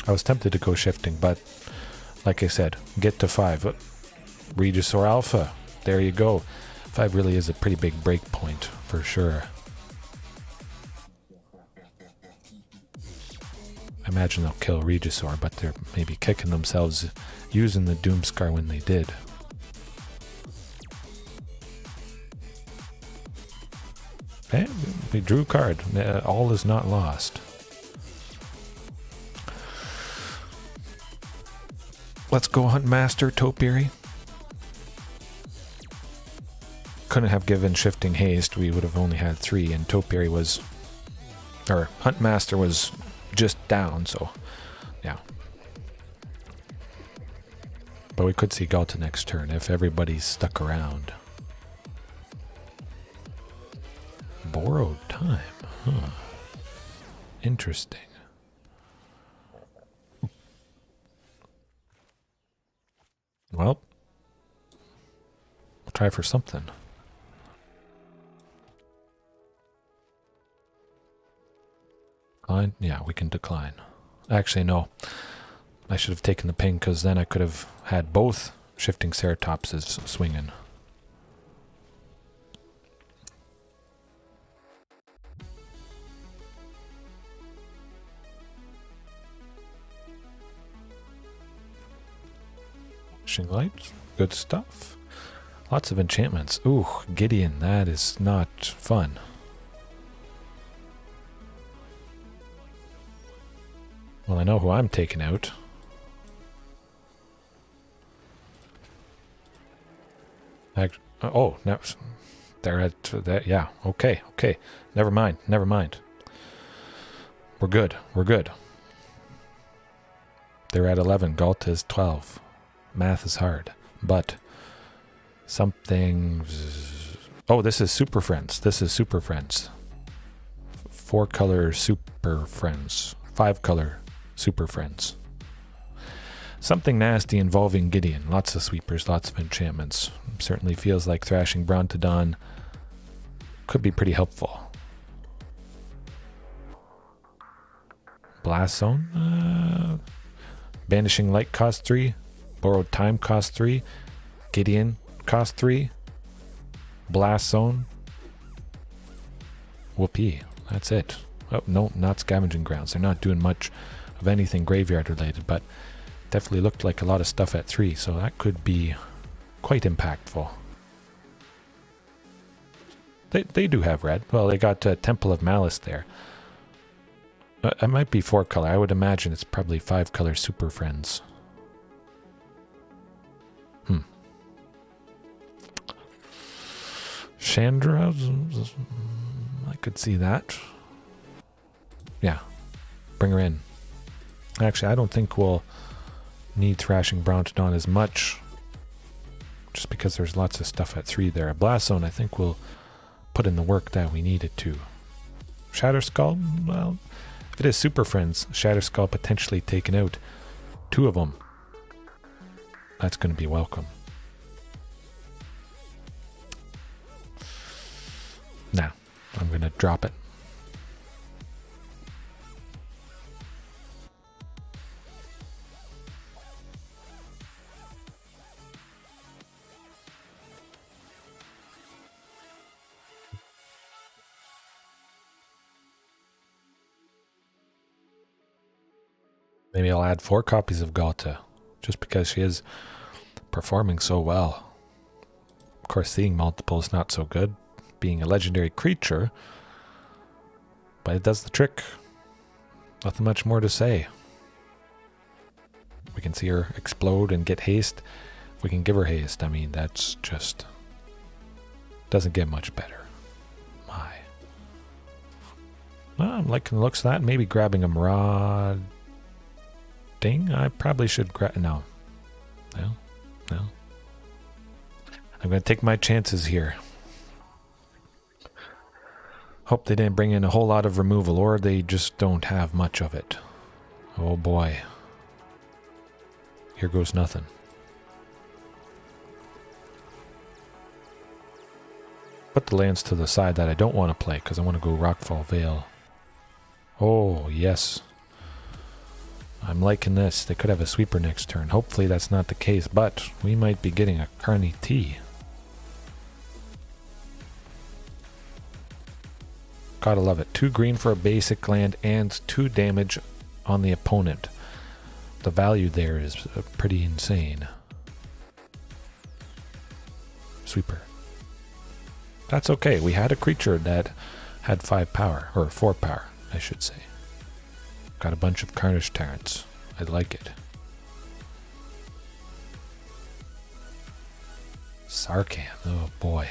I was tempted to go Shifting, but like I said, get to 5. Regisaur Alpha, there you go. 5 really is a pretty big break point, for sure. I imagine they'll kill Regisaur, but they're maybe kicking themselves using the Doomscar when they did. Okay, we drew a card. All is not lost. Let's go Huntmaster, Topiary. Couldn't have given Shifting Haste. We would have only had 3, and Topiary was... Or Huntmaster was just down, so... Yeah. But we could see Ghalta next turn if everybody's stuck around. Borrowed time, huh? Interesting. Well, we'll try for something. Decline? Yeah, we can decline. Actually, no. I should have taken the ping because then I could have had both Shifting Ceratops is swinging. Lights, good stuff. Lots of enchantments. Ooh, Gideon, that is not fun. Well, I know who I'm taking out. Oh, no, they're at that. Yeah, okay, okay. Never mind, never mind. We're good, we're good. They're at 11. Ghalta is 12. Math is hard, but something. Oh, this is Super Friends. This is Super Friends. 4-color Super Friends. 5-color Super Friends. Something nasty involving Gideon. Lots of sweepers, lots of enchantments. Certainly feels like Thrashing Brontodon could be pretty helpful. Blast Zone. Banishing Light cost 3. Borrowed Time cost 3. Gideon cost 3. Blast Zone. Whoopee. That's it. Oh, no, not Scavenging Grounds. They're not doing much of anything graveyard related, but definitely looked like a lot of stuff at 3, so that could be quite impactful. They do have red. Well, they got Temple of Malice there. It might be 4-color. I would imagine it's probably 5-color Super Friends. Chandra, I could see that. Yeah, bring her in. Actually, I don't think we'll need Thrashing Brontodon as much, just because there's lots of stuff at 3 there. A Blast Zone, I think we'll put in the work that we need it to. Shatterskull, well, if it is Super Friends, Shatterskull potentially taking out 2 of them. That's going to be welcome. Nah, I'm going to drop it. Maybe I'll add 4 copies of Ghalta, just because she is performing so well. Of course, seeing multiple is not so good, being a legendary creature, but it does the trick. Nothing much more to say. We can see her explode and get haste. If we can give her haste, I mean, that's just... doesn't get much better. My. Well, I'm liking the looks of that. Maybe grabbing a Marauding. I probably should grab... No. No. No. I'm going to take my chances here. Hope they didn't bring in a whole lot of removal, or they just don't have much of it. Oh boy. Here goes nothing. Put the lands to the side that I don't want to play, because I want to go Rockfall Vale. Oh, yes. I'm liking this. They could have a sweeper next turn. Hopefully that's not the case, but we might be getting a Carnage T. Gotta love it. 2 green for a basic land and 2 damage on the opponent. The value there is pretty insane. Sweeper. That's okay. We had a creature that had 5 power, or 4 power, I should say. Got a bunch of Carnage Tyrants. I like it. Sarkhan. Oh boy.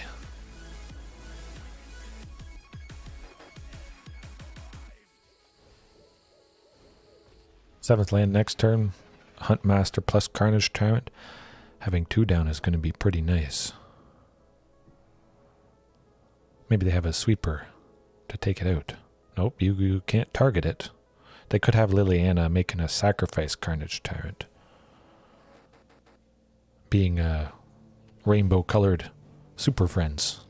Seventh land next turn. Huntmaster plus Carnage Tyrant. Having 2 down is going to be pretty nice. Maybe they have a sweeper to take it out. Nope, you can't target it. They could have Liliana making a sacrifice Carnage Tyrant. Being a rainbow-colored Super Friends.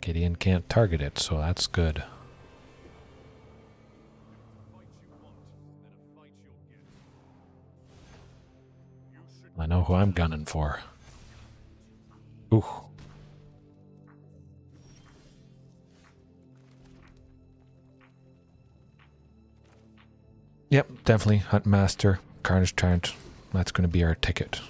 Gideon can't target it, so that's good. I know who I'm gunning for. Ooh. Yep, definitely. Huntmaster, Carnage Tyrant. That's going to be our ticket.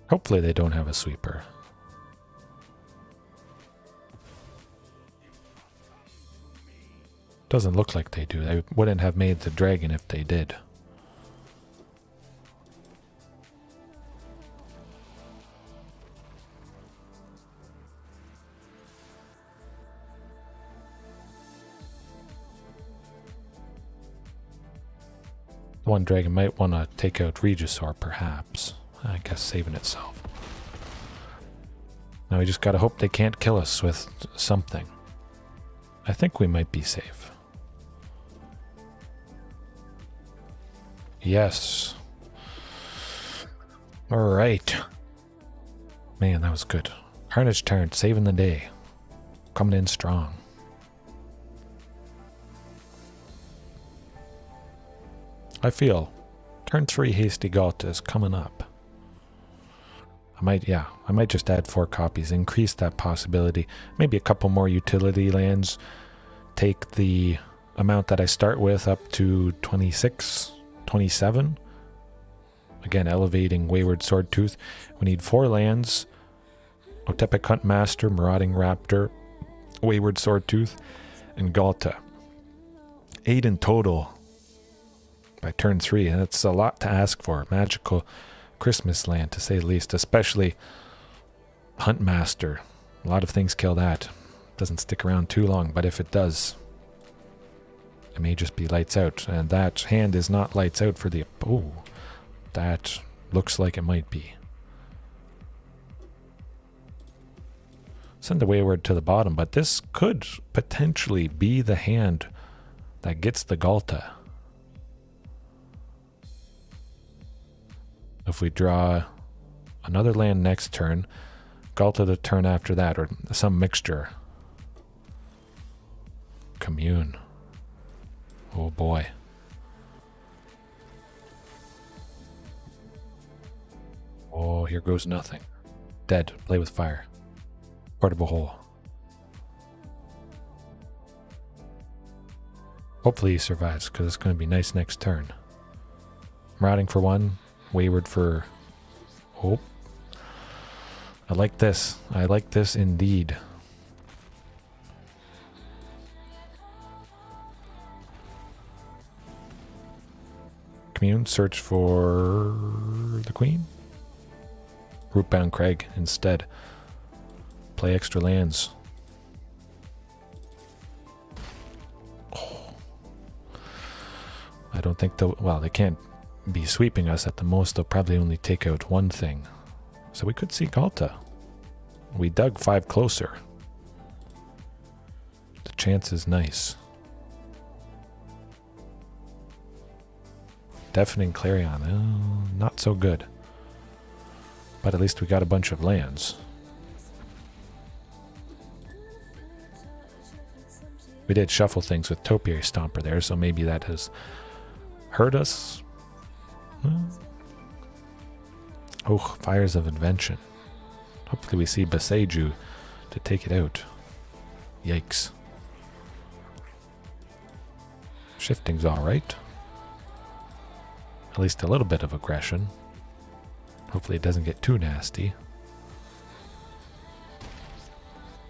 Hopefully they don't have a sweeper. Doesn't look like they do. They wouldn't have made the dragon if they did. One dragon might want to take out Regisaur, perhaps. I guess saving itself. Now we just gotta hope they can't kill us with something. I think we might be safe. Yes. Alright. Man, that was good. Carnage Tyrant saving the day. Coming in strong. I feel turn 3 Hasty Ghalta is coming up. I might just add 4 copies, increase that possibility. Maybe a couple more utility lands. Take the amount that I start with up to 26, 27. Again, elevating Wayward Swordtooth. We need 4 lands. Otepec Huntmaster, Marauding Raptor, Wayward Swordtooth, and Ghalta. 8 in total by turn 3. And that's a lot to ask for. Magical Christmas land, to say the least, especially Huntmaster. A lot of things kill that. Doesn't stick around too long, but if it does, it may just be lights out. And that hand is not lights out for the... Oh, that looks like it might be. Send the Wayward to the bottom, but this could potentially be the hand that gets the Ghalta. If we draw another land next turn, Ghalta the turn after that, or some mixture. Commune. Oh boy. Oh, here goes nothing. Dead. Play with fire. Portable hole. Hopefully he survives, because it's going to be nice next turn. Marauding for 1. Wayward for... Oh. I like this. I like this indeed. Commune, search for the queen. Rootbound Crag instead. Play extra lands. Oh. I don't think they'll... Well, they can't be sweeping us. At the most, they'll probably only take out 1 thing. So we could see Ghalta. We dug 5 closer. The chance is nice. Deafening Clarion. Not so good. But at least we got a bunch of lands. We did shuffle things with Topiary Stomper there, so maybe that has hurt us. Oh, Fires of Invention. Hopefully we see Boseiju to take it out. Yikes. Shifting's alright. At least a little bit of aggression. Hopefully it doesn't get too nasty.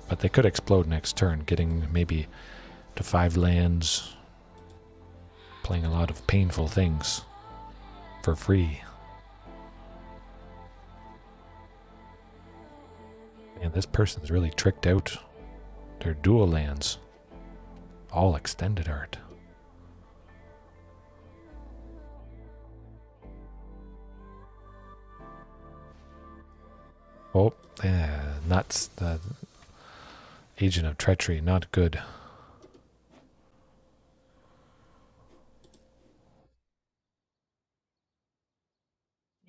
But they could explode next turn, getting maybe to 5 lands. Playing a lot of painful things. For free. And this person's really tricked out their dual lands. All extended art. Oh, nuts. The Agent of Treachery, not good.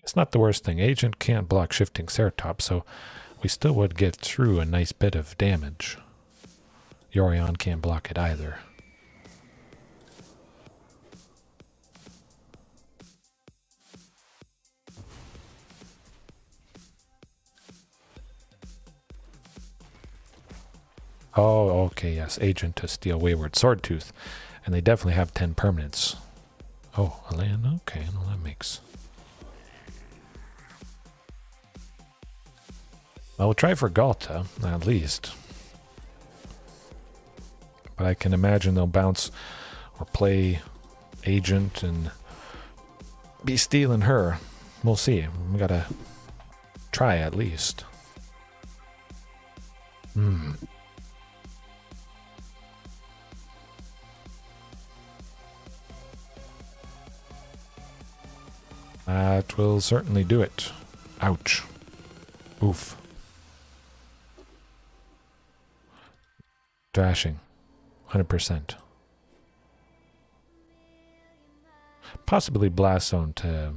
It's not the worst thing. Agent can't block Shifting Ceratops, so we still would get through a nice bit of damage. Yorion can't block it either. Oh, okay, yes. Agent to steal Wayward Swordtooth. And they definitely have 10 permanents. Oh, a land? Okay, well, that makes... Well, we'll try for Ghalta, at least. But I can imagine they'll bounce or play Agent and be stealing her. We'll see. We gotta try at least. That will certainly do it. Ouch. Oof. Thrashing. 100%. Possibly Blast Zone to,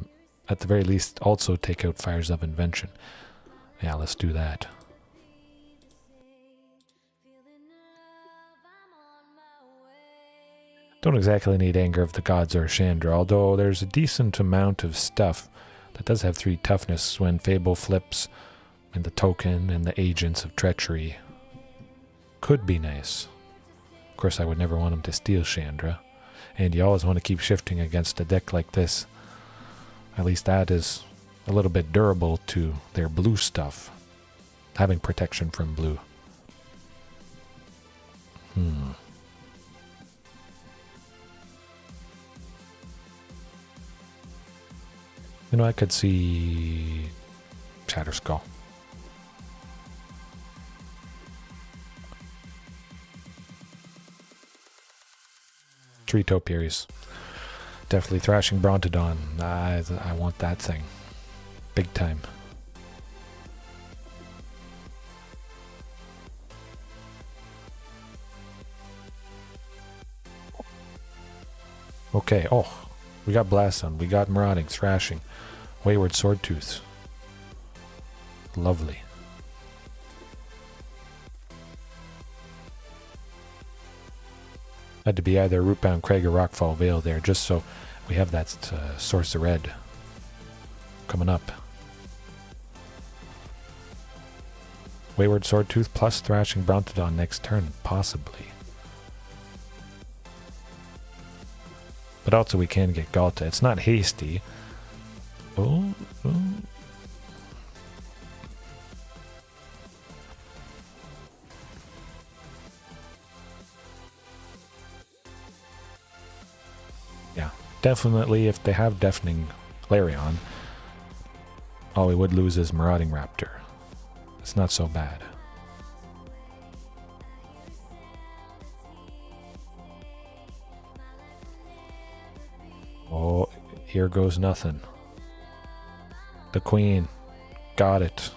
at the very least, also take out Fires of Invention. Yeah, let's do that. Don't exactly need Anger of the Gods or Chandra, although there's a decent amount of stuff that does have 3 toughness when Fable flips, and the token and the Agents of Treachery. Could be nice. Of course, I would never want him to steal Chandra, and you always want to keep shifting against a deck like this. At least that is a little bit durable to their blue stuff, having protection from blue. You know, I could see Shatterskull. Three Topiaries. Definitely Thrashing Brontodon. I want that thing. Big time. Okay, oh. We got Blast Zone, we got Marauding, Thrashing, Wayward Swordtooth. Lovely. Had to be either Rootbound Crag or Rockfall Vale there, just so we have that source of red coming up. Wayward Swordtooth plus Thrashing Brontodon next turn, possibly. But also we can get Ghalta. It's not hasty. Oh. Yeah, definitely if they have Deafening Larion, all we would lose is Marauding Raptor. It's not so bad. Oh, here goes nothing. The Queen. Got it.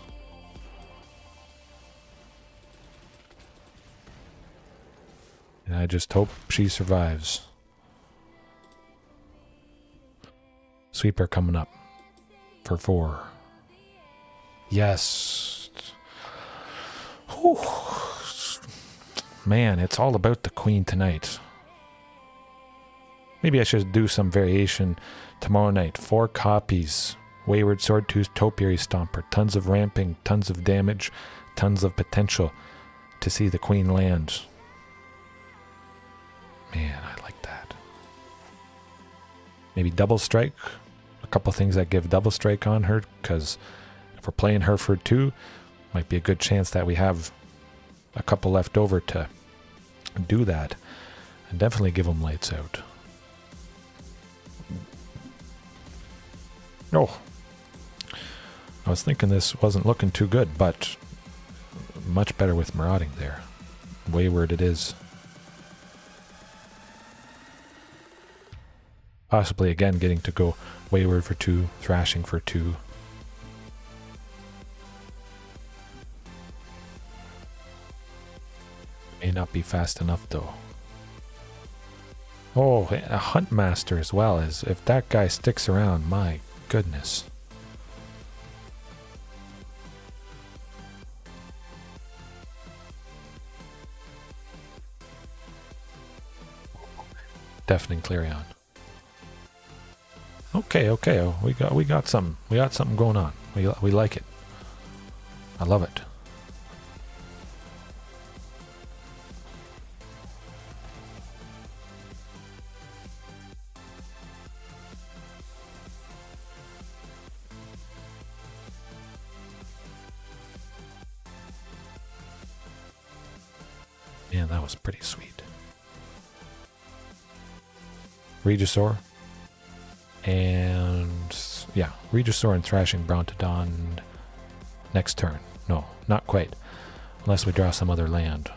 And I just hope she survives. Sweeper coming up for 4. Yes. Whew. Man, it's all about the Queen tonight. Maybe I should do some variation tomorrow night. 4 copies. Wayward Swordtooth, Topiary Stomper. Tons of ramping, tons of damage, tons of potential to see the Queen land. Man, I like that. Maybe double strike. A couple things that give double strike on her, because if we're playing her for 2, might be a good chance that we have a couple left over to do that. And definitely give them lights out. Oh, I was thinking this wasn't looking too good, but much better with Marauding there. Wayward it is. Possibly again getting to go Wayward for 2, Thrashing for 2. May not be fast enough though. Oh, a Huntmaster as well. As if that guy sticks around, my goodness. Deafening Clarion. Okay, okay. Oh, we got something going on. We like it. I love it. Man, that was pretty sweet. Regisaur. And yeah, Regisaur and Thrashing Brontodon next turn. No, not quite. Unless we draw some other land.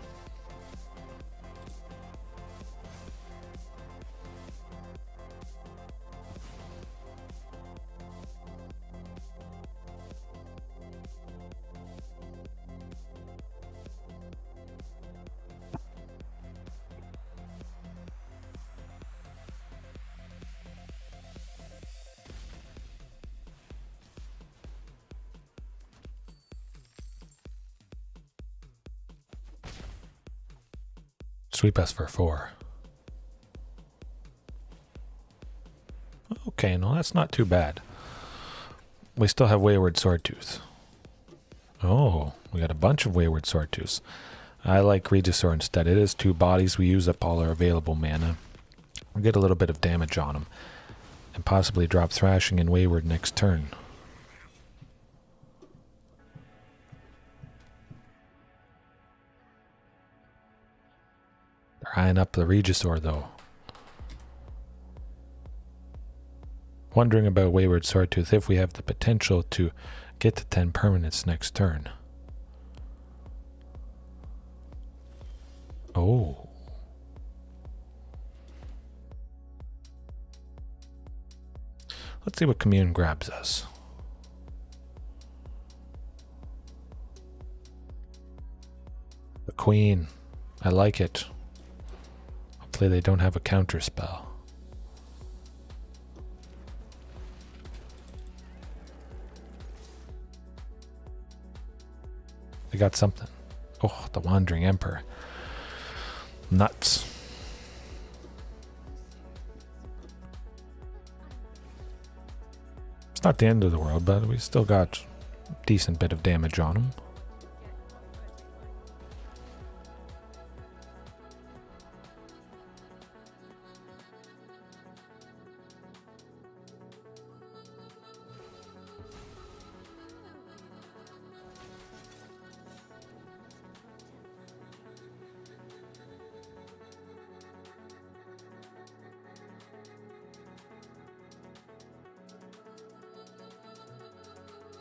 Sweep us for 4. Okay, no, that's not too bad. We still have Wayward Swordtooth. Oh, we got a bunch of Wayward Swordtooths. I like Regisaur instead. It is 2 bodies. We use up all our available mana. We'll get a little bit of damage on them. And possibly drop Thrashing and Wayward next turn. Eyeing up the Regisaur, though. Wondering about Wayward Swordtooth if we have the potential to get to 10 permanents next turn. Oh. Let's see what Commune grabs us. The Queen. I like it. Hopefully they don't have a counter spell. They got something. Oh, the Wandering Emperor. Nuts. It's not the end of the world, but we still got a decent bit of damage on them.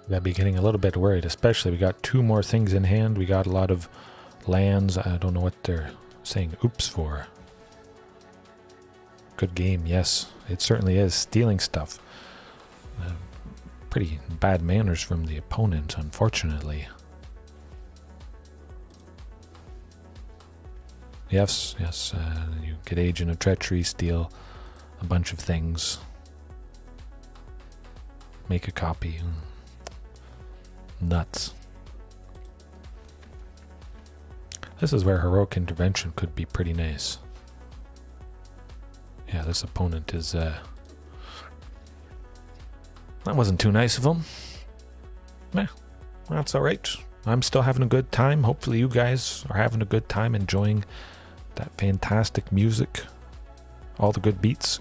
I'd be getting a little bit worried, especially we got 2 more things in hand. We got a lot of lands. I don't know what they're saying oops for. Good game, yes. It certainly is. Stealing stuff. Pretty bad manners from the opponent, unfortunately. Yes, yes. You get Agent of Treachery, steal a bunch of things. Make a copy. Nuts. This is where Heroic Intervention could be pretty nice. Yeah, this opponent is, that wasn't too nice of him. Eh, that's alright. I'm still having a good time. Hopefully you guys are having a good time enjoying that fantastic music. All the good beats.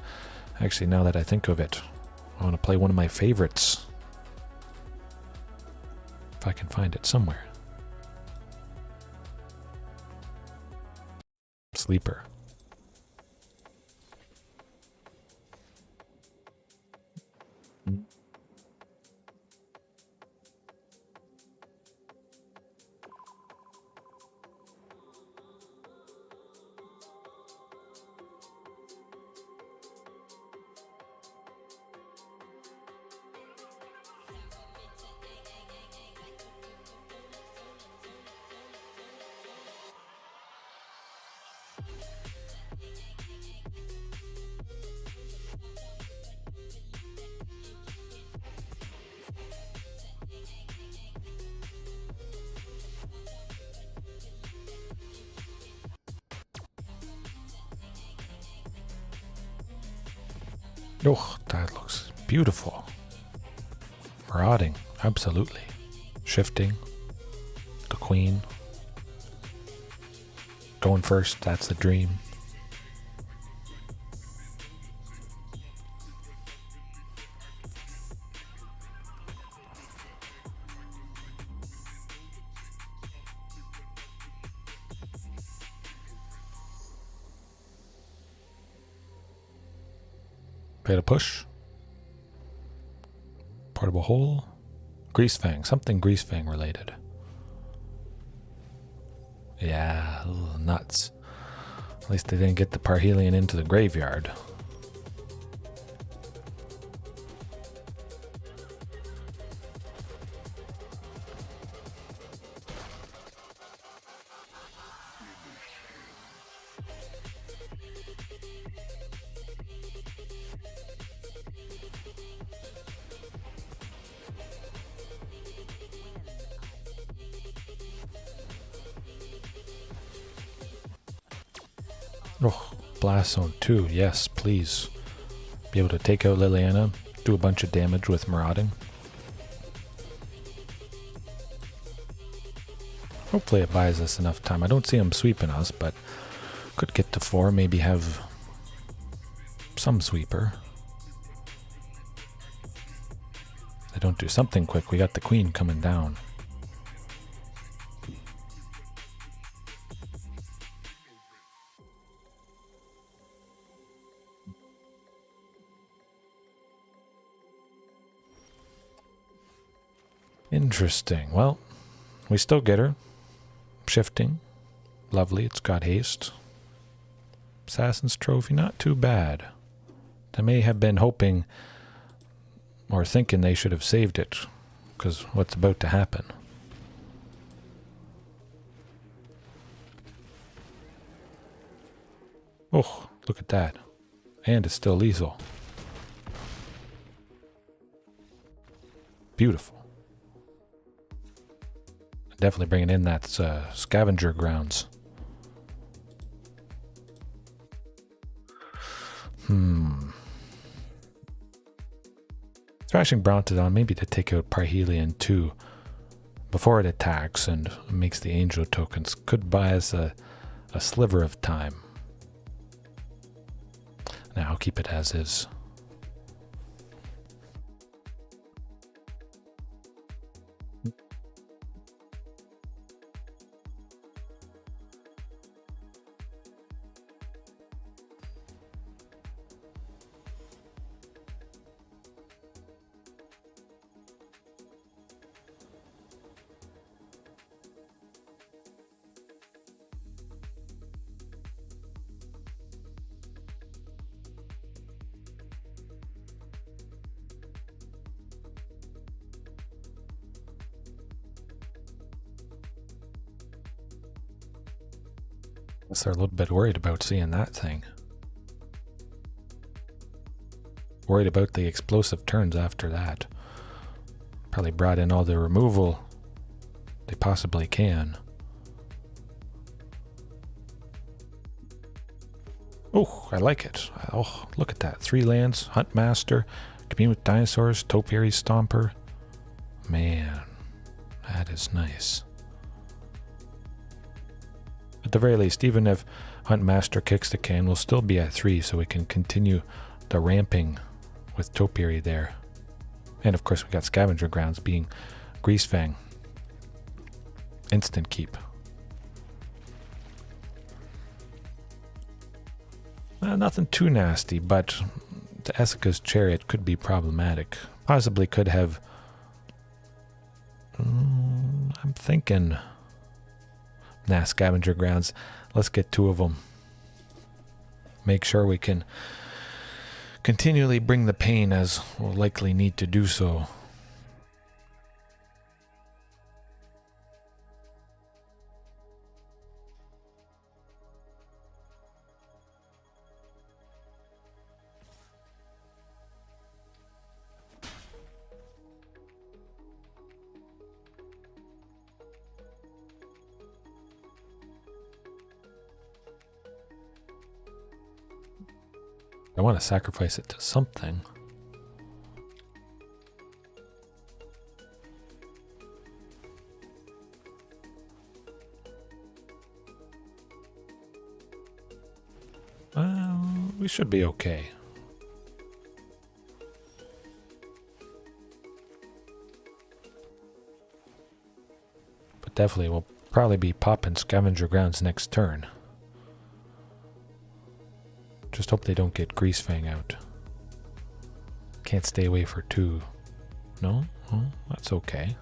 Actually, now that I think of it, I want to play one of my favorites. If I can find it somewhere. Sleeper. Oh, that looks beautiful. Marauding, absolutely. Shifting. The queen. Going first, that's the dream. Bit of push. Portable hole. Greasefang, something Greasefang related. Yeah, ugh, nuts. At least they didn't get the Parhelion into the graveyard. Oh, Blast Zone 2, yes, please. Be able to take out Liliana, do a bunch of damage with Marauding. Hopefully it buys us enough time. I don't see him sweeping us, but could get to 4, maybe have some sweeper. If they don't do something quick, we got the queen coming down. Interesting. Well, we still get her. Shifting. Lovely. It's got haste. Assassin's Trophy. Not too bad. They may have been hoping or thinking they should have saved it because what's about to happen. Oh, look at that. And it's still lethal. Beautiful. Definitely bringing in that Scavenger Grounds. Thrashing Brontodon, maybe to take out Parhelion too before it attacks and makes the angel tokens. Could buy us a sliver of time. Now I'll keep it as is. Guess they're a little bit worried about seeing that thing. Worried about the explosive turns after that. Probably brought in all the removal they possibly can. Oh, I like it. Oh, look at that. 3 lands, Huntmaster, Commune with Dinosaurs, Topiary Stomper. Man, that is nice. At the very least, even if Huntmaster kicks the can, we'll still be at 3, so we can continue the ramping with Topiary there. And of course, we got Scavenger Grounds being Greasefang. Instant keep. Nothing too nasty, but the Esika's Chariot could be problematic. Possibly could have... I'm thinking... Nah, Scavenger Grounds. Let's get 2 of them. Make sure we can continually bring the pain, as we'll likely need to do so. I want to sacrifice it to something. We should be okay. But definitely we'll probably be popping Scavenger Grounds next turn. Just hope they don't get Greasefang out. Can't stay away for 2. No? Oh, that's okay.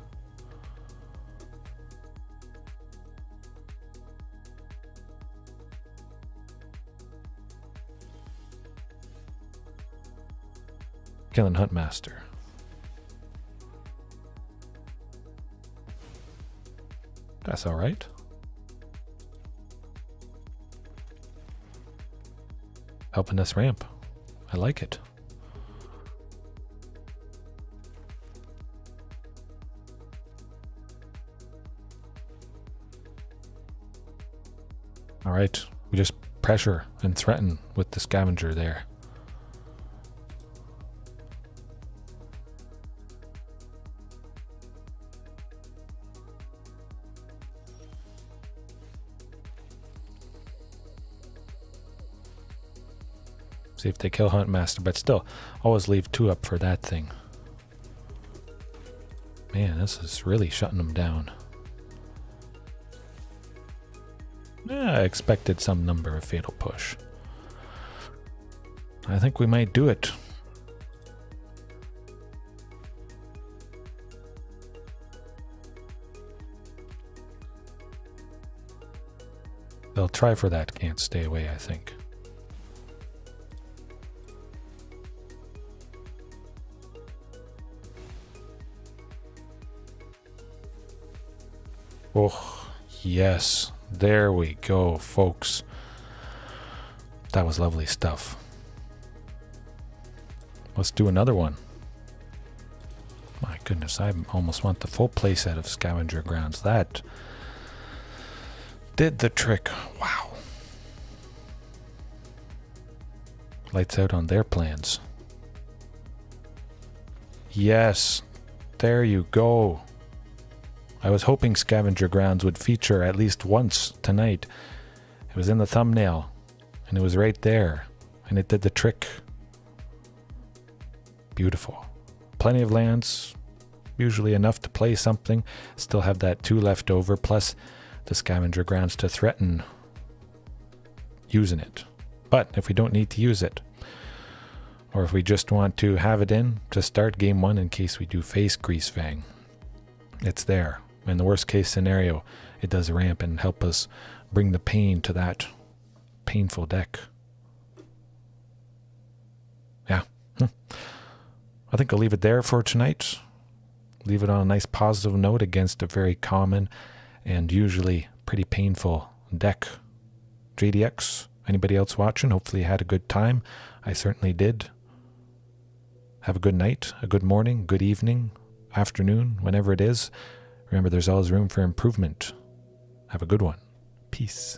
Killing Huntmaster. That's alright. Helping us ramp. I like it. Alright, we just pressure and threaten with the Scavenger there. See if they kill Huntmaster, but still, always leave 2 up for that thing. Man, this is really shutting them down. Yeah, I expected some number of Fatal Push. I think we might do it. They'll try for that, can't stay away, I think. Oh, yes. There we go, folks. That was lovely stuff. Let's do another one. My goodness, I almost want the full playset of Scavenger Grounds. That did the trick. Wow. Lights out on their plans. Yes. There you go. I was hoping Scavenger Grounds would feature at least once tonight. It was in the thumbnail, and it was right there, and it did the trick. Beautiful. Plenty of lands, usually enough to play something. Still have that 2 left over, plus the Scavenger Grounds to threaten using it. But if we don't need to use it, or if we just want to have it in to start game 1 in case we do face Greasefang, it's there. In the worst case scenario, it does ramp and help us bring the pain to that painful deck. Yeah. I think I'll leave it there for tonight. Leave it on a nice positive note against a very common and usually pretty painful deck. JDX, anybody else watching? Hopefully you had a good time. I certainly did. Have a good night, a good morning, good evening, afternoon, whenever it is. Remember, there's always room for improvement. Have a good one. Peace.